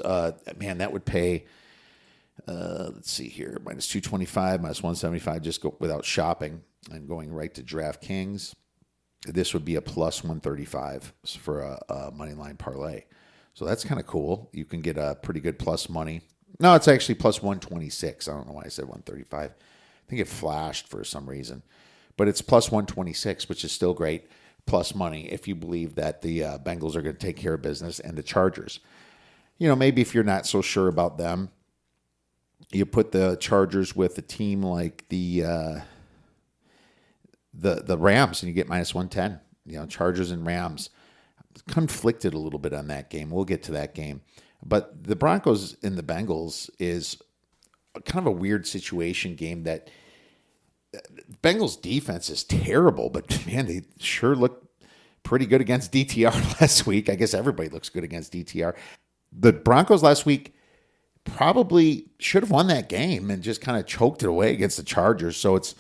Man, that would pay. Let's see here, minus 225, minus 175. Just go without shopping and going right to DraftKings. This would be a plus 135 for a money line parlay. So that's kind of cool. You can get a pretty good plus money. No, it's actually plus 126. I don't know why I said 135. I think it flashed for some reason. But it's plus 126, which is still great. Plus money if you believe that the Bengals are going to take care of business and the Chargers. Maybe if you're not so sure about them, you put the Chargers with a team like the Rams, and you get minus 110. Chargers and Rams. Conflicted a little bit on that game. We'll get to that game. But the Broncos and the Bengals is kind of a weird situation game that Bengals defense is terrible, but man, they sure look pretty good against DTR last week. I guess everybody looks good against DTR. The Broncos last week probably should have won that game and just kind of choked it away against the Chargers. So it's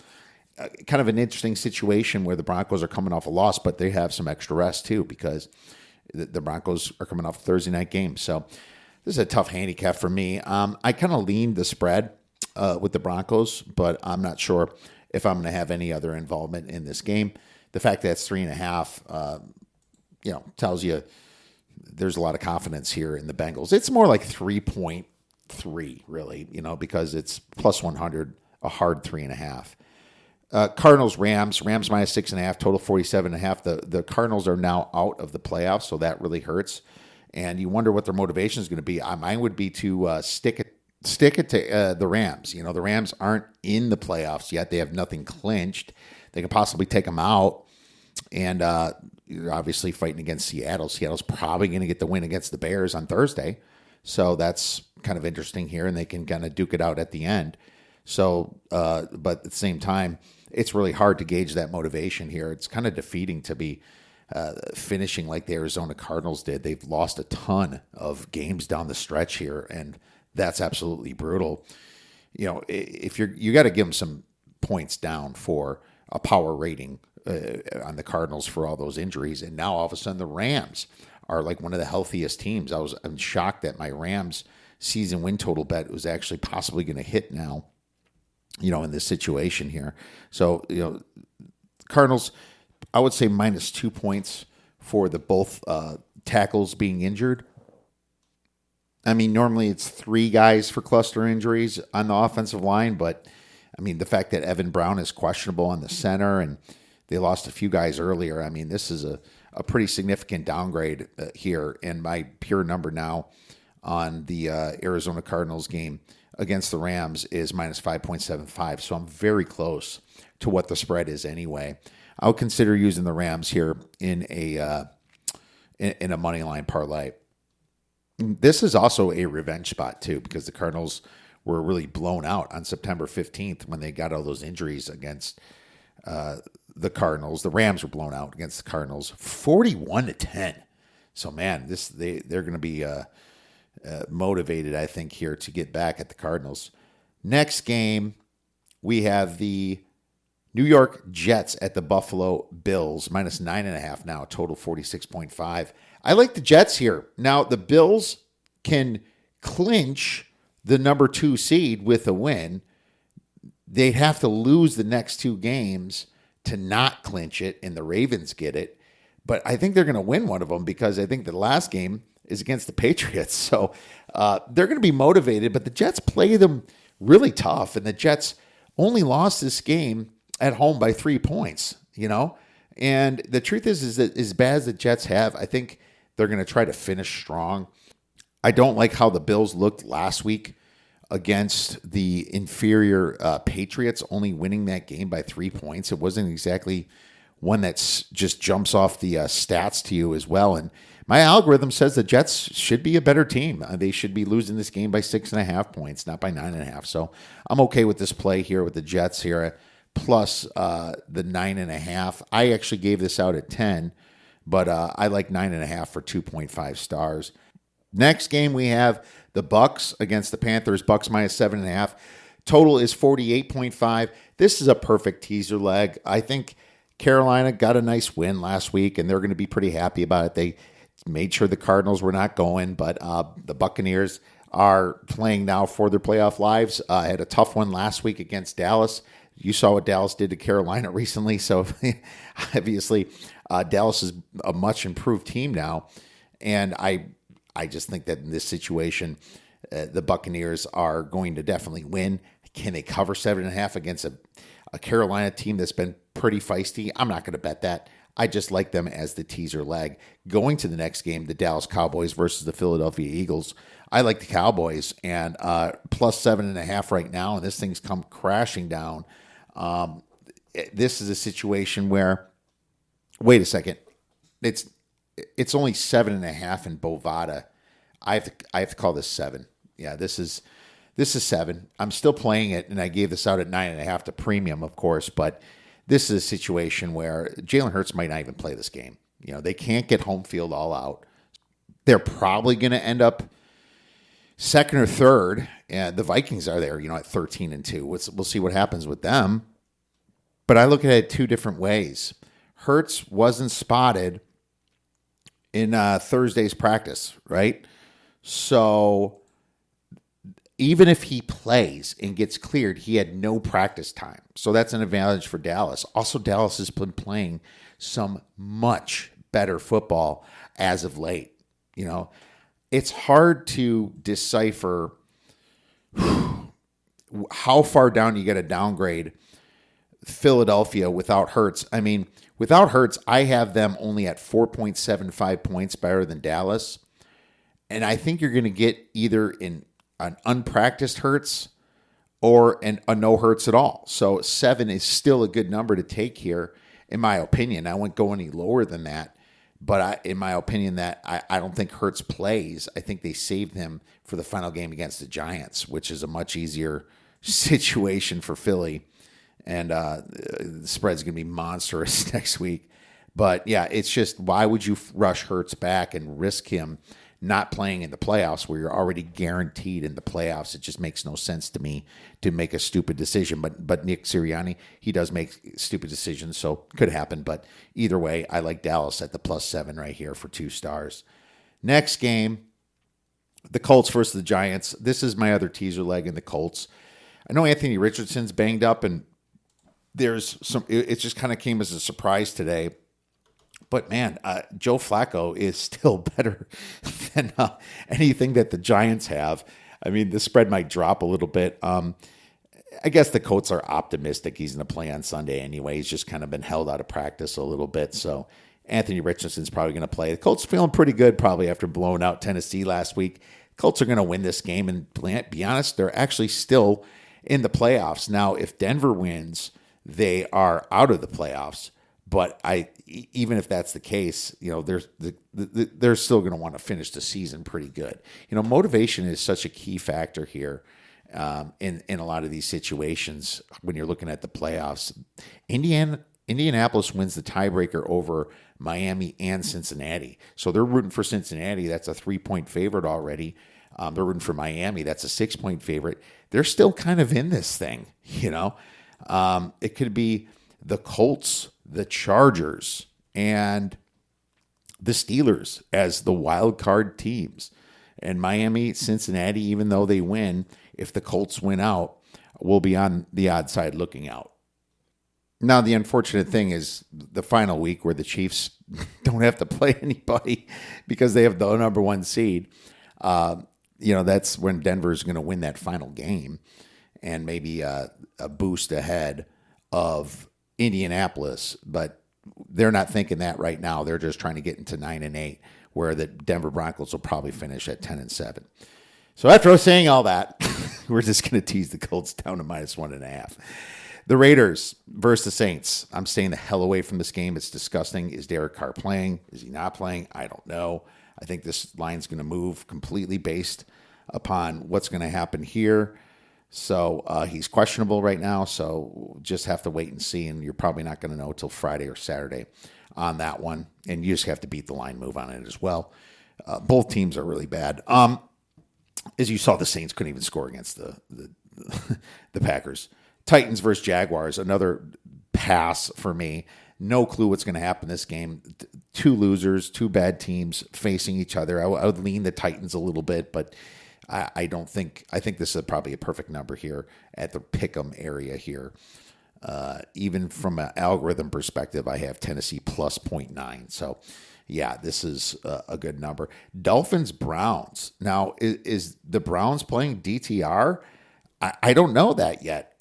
kind of an interesting situation where the Broncos are coming off a loss, but they have some extra rest too because the Broncos are coming off a Thursday night game. So this is a tough handicap for me. I kind of leaned the spread with the Broncos, but I'm not sure if I'm going to have any other involvement in this game. The fact that it's 3.5, tells you there's a lot of confidence here in the Bengals. It's more like 3.3 really, because it's plus 100, a hard 3.5. Cardinals, Rams minus 6.5, total 47.5. The Cardinals are now out of the playoffs, so that really hurts. And you wonder what their motivation is going to be. Mine would be to stick it to the Rams. The Rams aren't in the playoffs yet. They have nothing clinched. They can possibly take them out. And you're obviously fighting against Seattle. Seattle's probably going to get the win against the Bears on Thursday. So that's kind of interesting here, and they can kind of duke it out at the end. So, but at the same time, it's really hard to gauge that motivation here. It's kind of defeating to be finishing like the Arizona Cardinals did. They've lost a ton of games down the stretch here, and that's absolutely brutal. If you got to give them some points down for a power rating on the Cardinals for all those injuries, and now all of a sudden the Rams are like one of the healthiest teams. I'm shocked that my Rams season win total bet was actually possibly going to hit now. In this situation here. So, Cardinals, I would say minus 2 points for the both tackles being injured. I mean, normally it's 3 guys for cluster injuries on the offensive line, but I mean, the fact that Evan Brown is questionable on the center and they lost a few guys earlier. I mean, this is a pretty significant downgrade here. And my pure number now on the Arizona Cardinals game against the Rams is minus 5.75. So I'm very close to what the spread is anyway. I would consider using the Rams here in a money line parlay. This is also a revenge spot too, because the Cardinals were really blown out on September 15th when they got all those injuries against the Cardinals. The Rams were blown out against the Cardinals 41-10. So man, they're going to be motivated, I think, here to get back at the Cardinals. Next game, we have the New York Jets at the Buffalo Bills, minus 9.5 now, total 46.5. I like the Jets here. Now, the Bills can clinch the number 2 seed with a win. They'd have to lose the next 2 games to not clinch it, and the Ravens get it. But I think they're going to win one of them because I think the last game is against the Patriots. So they're going to be motivated, but the Jets play them really tough, and the Jets only lost this game at home by 3 points, And the truth is that as bad as the Jets have, I think they're going to try to finish strong. I don't like how the Bills looked last week against the inferior Patriots, only winning that game by 3 points. It wasn't exactly one that just jumps off the stats to you as well. And my algorithm says the Jets should be a better team. They should be losing this game by 6.5 points, not by 9.5. So I'm okay with this play here with the Jets here, plus the 9.5. I actually gave this out at 10, but I like 9.5 for 2.5 stars. Next game we have the Bucks against the Panthers. Bucks minus 7.5. Total is 48.5. This is a perfect teaser leg. I think Carolina got a nice win last week, and they're going to be pretty happy about it. They made sure the Cardinals were not going, but the Buccaneers are playing now for their playoff lives. Had a tough one last week against Dallas. You saw what Dallas did to Carolina recently, so obviously Dallas is a much improved team now, and I just think that in this situation, the Buccaneers are going to definitely win. Can they cover 7.5 against a Carolina team that's been pretty feisty? I'm not going to bet that. I just like them as the teaser leg. Going to the next game, the Dallas Cowboys versus the Philadelphia Eagles. I like the Cowboys, and plus 7.5 right now, and this thing's come crashing down. This is a situation where, wait a second, it's only 7.5 in Bovada. I have to call this 7. Yeah, this is 7. I'm still playing it, and I gave this out at 9.5 to premium, of course, but this is a situation where Jalen Hurts might not even play this game. They can't get home field all out. They're probably going to end up second or third. And the Vikings are there, at 13-2. We'll see what happens with them. But I look at it 2 different ways. Hurts wasn't spotted in Thursday's practice, right? So even if he plays and gets cleared, he had no practice time. So that's an advantage for Dallas. Also, Dallas has been playing some much better football as of late. It's hard to decipher how far down you got to downgrade Philadelphia without Hurts. I mean, without Hurts, I have them only at 4.75 points better than Dallas. And I think you're going to get either an unpracticed Hurts or a no Hurts at all. So 7 is still a good number to take here, in my opinion. I wouldn't go any lower than that. But in my opinion, I don't think Hurts plays. I think they saved him for the final game against the Giants, which is a much easier situation for Philly. And the spread's going to be monstrous next week. But, yeah, it's just, why would you rush Hurts back and risk him not playing in the playoffs where you're already guaranteed in the playoffs? It just makes no sense to me to make a stupid decision. But Nick Sirianni, he does make stupid decisions, so could happen. But either way, I like Dallas at the plus 7 right here for 2 stars. Next game, the Colts versus the Giants. This is my other teaser leg in the Colts. I know Anthony Richardson's banged up, and there's some. It just kind of came as a surprise today. But, man, Joe Flacco is still better than anything that the Giants have. I mean, the spread might drop a little bit. I guess the Colts are optimistic he's going to play on Sunday anyway. He's just kind of been held out of practice a little bit. So Anthony Richardson's probably going to play. The Colts feeling pretty good probably after blowing out Tennessee last week. Colts are going to win this game. And be honest, they're actually still in the playoffs. Now, if Denver wins, they are out of the playoffs. But even if that's the case, they're still going to want to finish the season pretty good. Motivation is such a key factor here in a lot of these situations when you're looking at the playoffs. Indianapolis wins the tiebreaker over Miami and Cincinnati, so they're rooting for Cincinnati. That's a 3-point favorite already. They're rooting for Miami. That's a 6-point favorite. They're still kind of in this thing. It could be the Colts, the Chargers, and the Steelers as the wild card teams. And Miami, Cincinnati, even though they win, if the Colts win out, will be on the odd side looking out. Now, the unfortunate thing is the final week where the Chiefs don't have to play anybody because they have the number 1 seed. That's when Denver's going to win that final game and maybe a boost ahead of Indianapolis, but they're not thinking that right now. They're just trying to get into 9-8, where the Denver Broncos will probably finish at 10-7. So after saying all that, we're just going to tease the Colts down to -1.5. The Raiders versus the Saints. I'm staying the hell away from this game. It's disgusting. Is Derek Carr playing? Is he not playing? I don't know. I think this line's going to move completely based upon what's going to happen here. So he's questionable right now, so just have to wait and see, and you're probably not going to know until Friday or Saturday on that one, and you just have to beat the line move on it as well. Both teams are really bad. As you saw, the Saints couldn't even score against the Packers. Titans versus Jaguars, another pass for me. No clue what's going to happen this game. Two losers, two bad teams facing each other. I would lean the Titans a little bit, but I think this is probably a perfect number here at the pick'em area here. Even from an algorithm perspective, I have Tennessee plus 0.9. So, yeah, this is a good number. Dolphins Browns. Now, is the Browns playing DTR? I don't know that yet.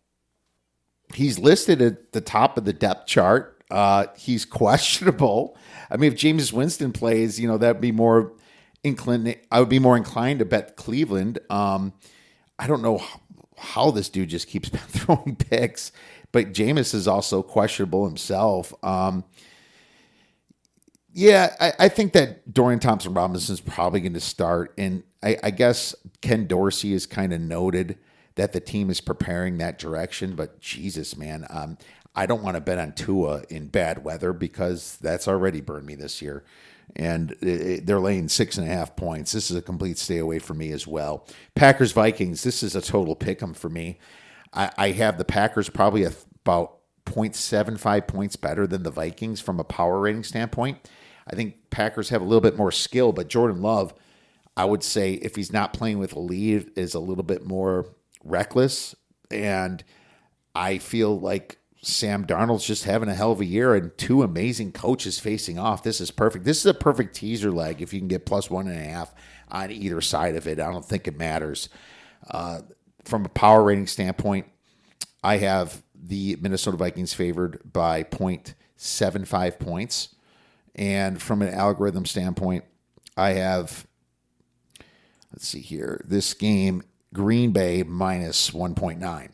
He's listed at the top of the depth chart. He's questionable. I mean, if Jameis Winston plays, that'd be more inclined. I would be more inclined to bet Cleveland. I don't know how this dude just keeps throwing picks, but Jameis is also questionable himself. I think that Dorian Thompson-Robinson's probably going to start, and I guess Ken Dorsey is kind of noted that the team is preparing that direction, but Jesus, man, I don't want to bet on Tua in bad weather because that's already burned me this year. And they're laying 6.5 points. This is a complete stay away for me as well. Packers Vikings. This is a total pick 'em for me. I have the Packers probably about 0.75 points better than the Vikings from a power rating standpoint. I think Packers have a little bit more skill, but Jordan Love, I would say if he's not playing with a lead, is a little bit more reckless. And I feel like Sam Darnold's just having a hell of a year, and two amazing coaches facing off. This is perfect. This is a perfect teaser leg if you can get plus 1.5 on either side of it. I don't think it matters. From a power rating standpoint, I have the Minnesota Vikings favored by 0.75 points. And from an algorithm standpoint, I have, let's see here, this game, Green Bay minus 1.9.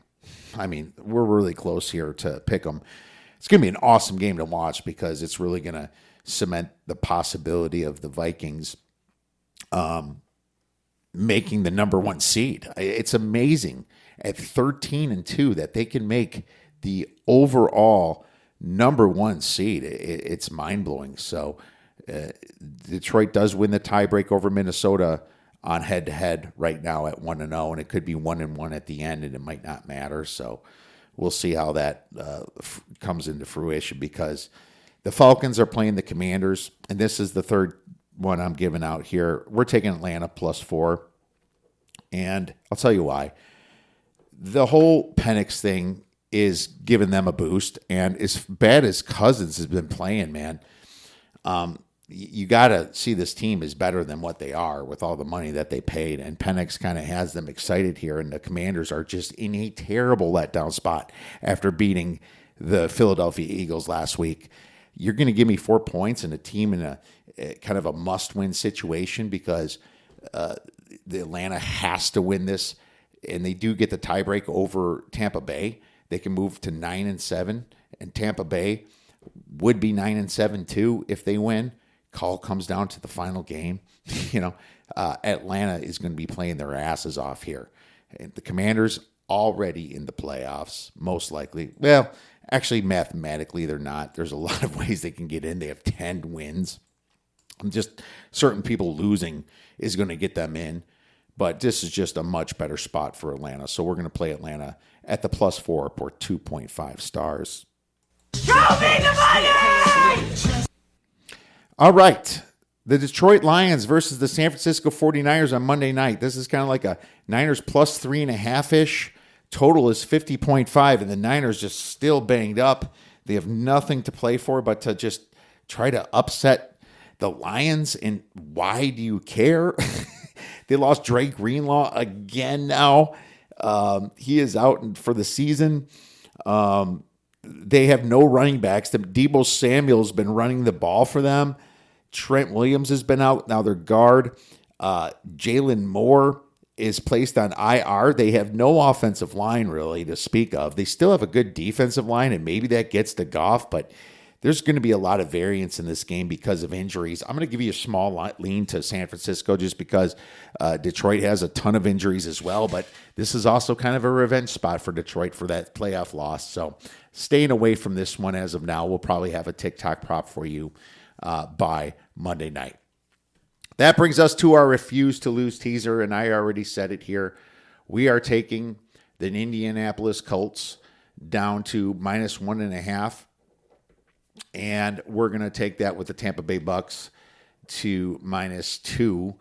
I mean, we're really close here to pick them. It's going to be an awesome game to watch because it's really going to cement the possibility of the Vikings making the number one seed. It's amazing at 13-2 that they can make the overall number one seed. It's mind-blowing. So Detroit does win the tiebreak over Minnesota on head-to-head right now at 1-0, and it could be 1-1 at the end, and it might not matter. So we'll see how that comes into fruition because the Falcons are playing the Commanders, and this is the third one I'm giving out here. We're taking Atlanta plus 4, and I'll tell you why. The whole Penix thing is giving them a boost, and as bad as Cousins has been playing, man, you got to see this team is better than what they are with all the money that they paid. And Penix kind of has them excited here. And the Commanders are just in a terrible letdown spot after beating the Philadelphia Eagles last week. You're going to give me 4 points and a team in a kind of a must-win situation because the Atlanta has to win this. And they do get the tiebreak over Tampa Bay. They can move to 9-7, and Tampa Bay would be 9-7 too if they win. Call comes down to the final game. Atlanta is going to be playing their asses off here. And the Commanders already in the playoffs, most likely. Well, actually, mathematically, they're not. There's a lot of ways they can get in. They have 10 wins. Just certain people losing is going to get them in. But this is just a much better spot for Atlanta. So we're going to play Atlanta at the plus 4 for 2.5 stars. Show me the money! All right. The Detroit Lions versus the San Francisco 49ers on Monday night. This is kind of like a Niners plus 3.5-ish. Total is 50.5, and the Niners just still banged up. They have nothing to play for but to just try to upset the Lions. And why do you care? They lost Dre Greenlaw again now. He is out for the season. They have no running backs. Deebo Samuel's been running the ball for them. Trent Williams has been out. Now their guard, Jalen Moore, is placed on IR. They have no offensive line really to speak of. They still have a good defensive line, and maybe that gets to Goff, but there's going to be a lot of variance in this game because of injuries. I'm going to give you a small lean to San Francisco just because Detroit has a ton of injuries as well, but this is also kind of a revenge spot for Detroit for that playoff loss. So staying away from this one as of now. We'll probably have a TikTok prop for you by Monday night. That brings us to our refuse to lose teaser, and I already said it here. We are taking the Indianapolis Colts down to -1.5. And we're going to take that with the Tampa Bay Bucks to -2.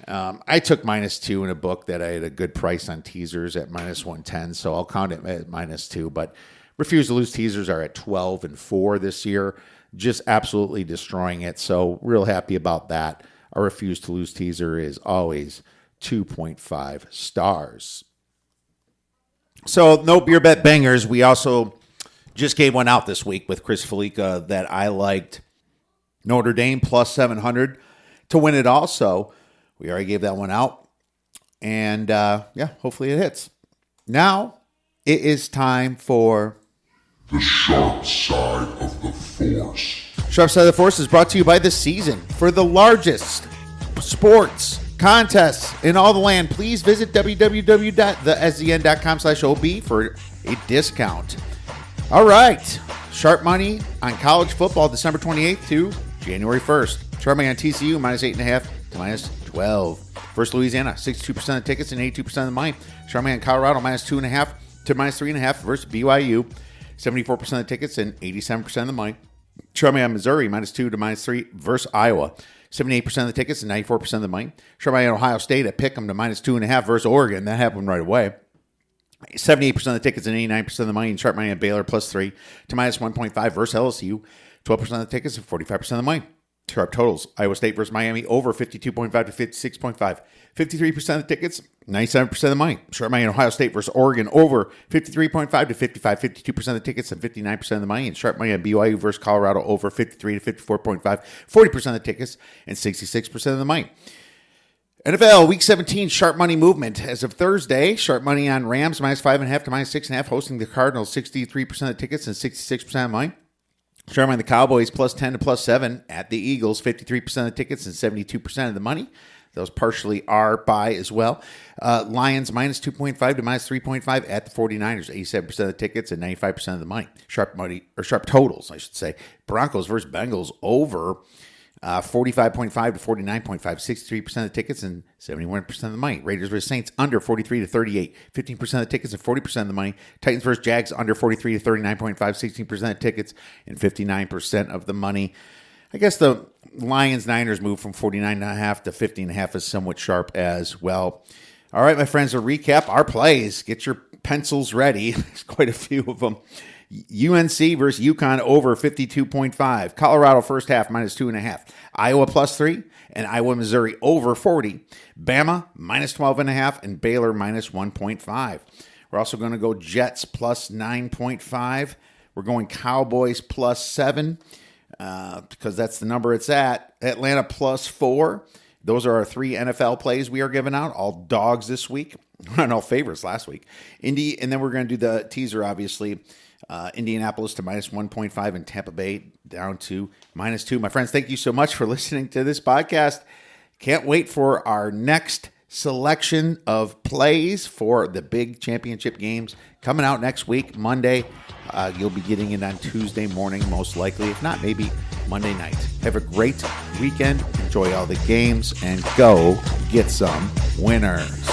I took -2 in a book that I had a good price on teasers at -110, so I'll count it at -2. But refuse to lose teasers are at 12-4 this year, just absolutely destroying it. So real happy about that. Our refuse to lose teaser is always 2.5 stars. So no beer bet bangers. We also just gave one out this week with Chris Felica that I liked. Notre Dame plus 700 to win it also. We already gave that one out. And hopefully it hits. Now it is time for The Sharp Side of the Force. Sharp Side of the Force is brought to you by The Season. For the largest sports contests in all the land, please visit www.theszn.com/OB for a discount. All right. Sharp money on college football December 28th to January 1st. Sharp money on TCU -8.5 to -12. First Louisiana, 62% of the tickets and 82% of the money. Sharp money on Colorado -2.5 to -3.5 versus BYU. 74% of the tickets and 87% of the money. Sharp money on Missouri -2 to -3 versus Iowa. 78% of the tickets and 94% of the money. Sharp money on Ohio State at Pick'em to -2.5 versus Oregon. That happened right away. 78% of the tickets and 89% of the money. And sharp money on Baylor +3 to -1.5 versus LSU. 12% of the tickets and 45% of the money. Sharp totals. Iowa State versus Miami over 52.5 to 56.5. 53% of the tickets, 97% of the money. Sharp money on Ohio State versus Oregon over 53.5 to 55. 52% of the tickets and 59% of the money. And sharp money on BYU versus Colorado over 53 to 54.5. 40% of the tickets and 66% of the money. NFL Week 17 sharp money movement. As of Thursday, sharp money on Rams -5.5 to -6.5, hosting the Cardinals 63% of the tickets and 66% of the money. Sharp money on the Cowboys +10 to +7 at the Eagles, 53% of the tickets and 72% of the money. Those partially are by as well. Lions -2.5 to -3.5 at the 49ers, 87% of the tickets and 95% of the money. Sharp money, or sharp totals, I should say. Broncos versus Bengals over 45.5 to 49.5, 63% of the tickets and 71% of the money. Raiders versus Saints under 43 to 38, 15% of the tickets and 40% of the money. Titans versus Jags under 43 to 39.5, 16% of the tickets and 59% of the money. I guess the Lions-Niners move from 49.5 to 50.5 is somewhat sharp as well. All right, my friends, to recap our plays. Get your pencils ready. There's quite a few of them. UNC versus UConn over 52.5. Colorado first half -2.5. Iowa +3 and Iowa, Missouri over 40. Bama -12.5 and Baylor -1.5. We're also going to go Jets +9.5. We're going Cowboys +7 because that's the number it's at. Atlanta +4. Those are our 3 NFL plays we are giving out. All dogs this week. And all favorites last week. Indy, and then we're going to do the teaser, obviously. Indianapolis to -1.5 and Tampa Bay down to -2. My friends, thank you so much for listening to this podcast. Can't wait for our next selection of plays for the big championship games coming out next week, Monday. You'll be getting it on Tuesday morning, most likely. If not, maybe Monday night. Have a great weekend. Enjoy all the games and go get some winners.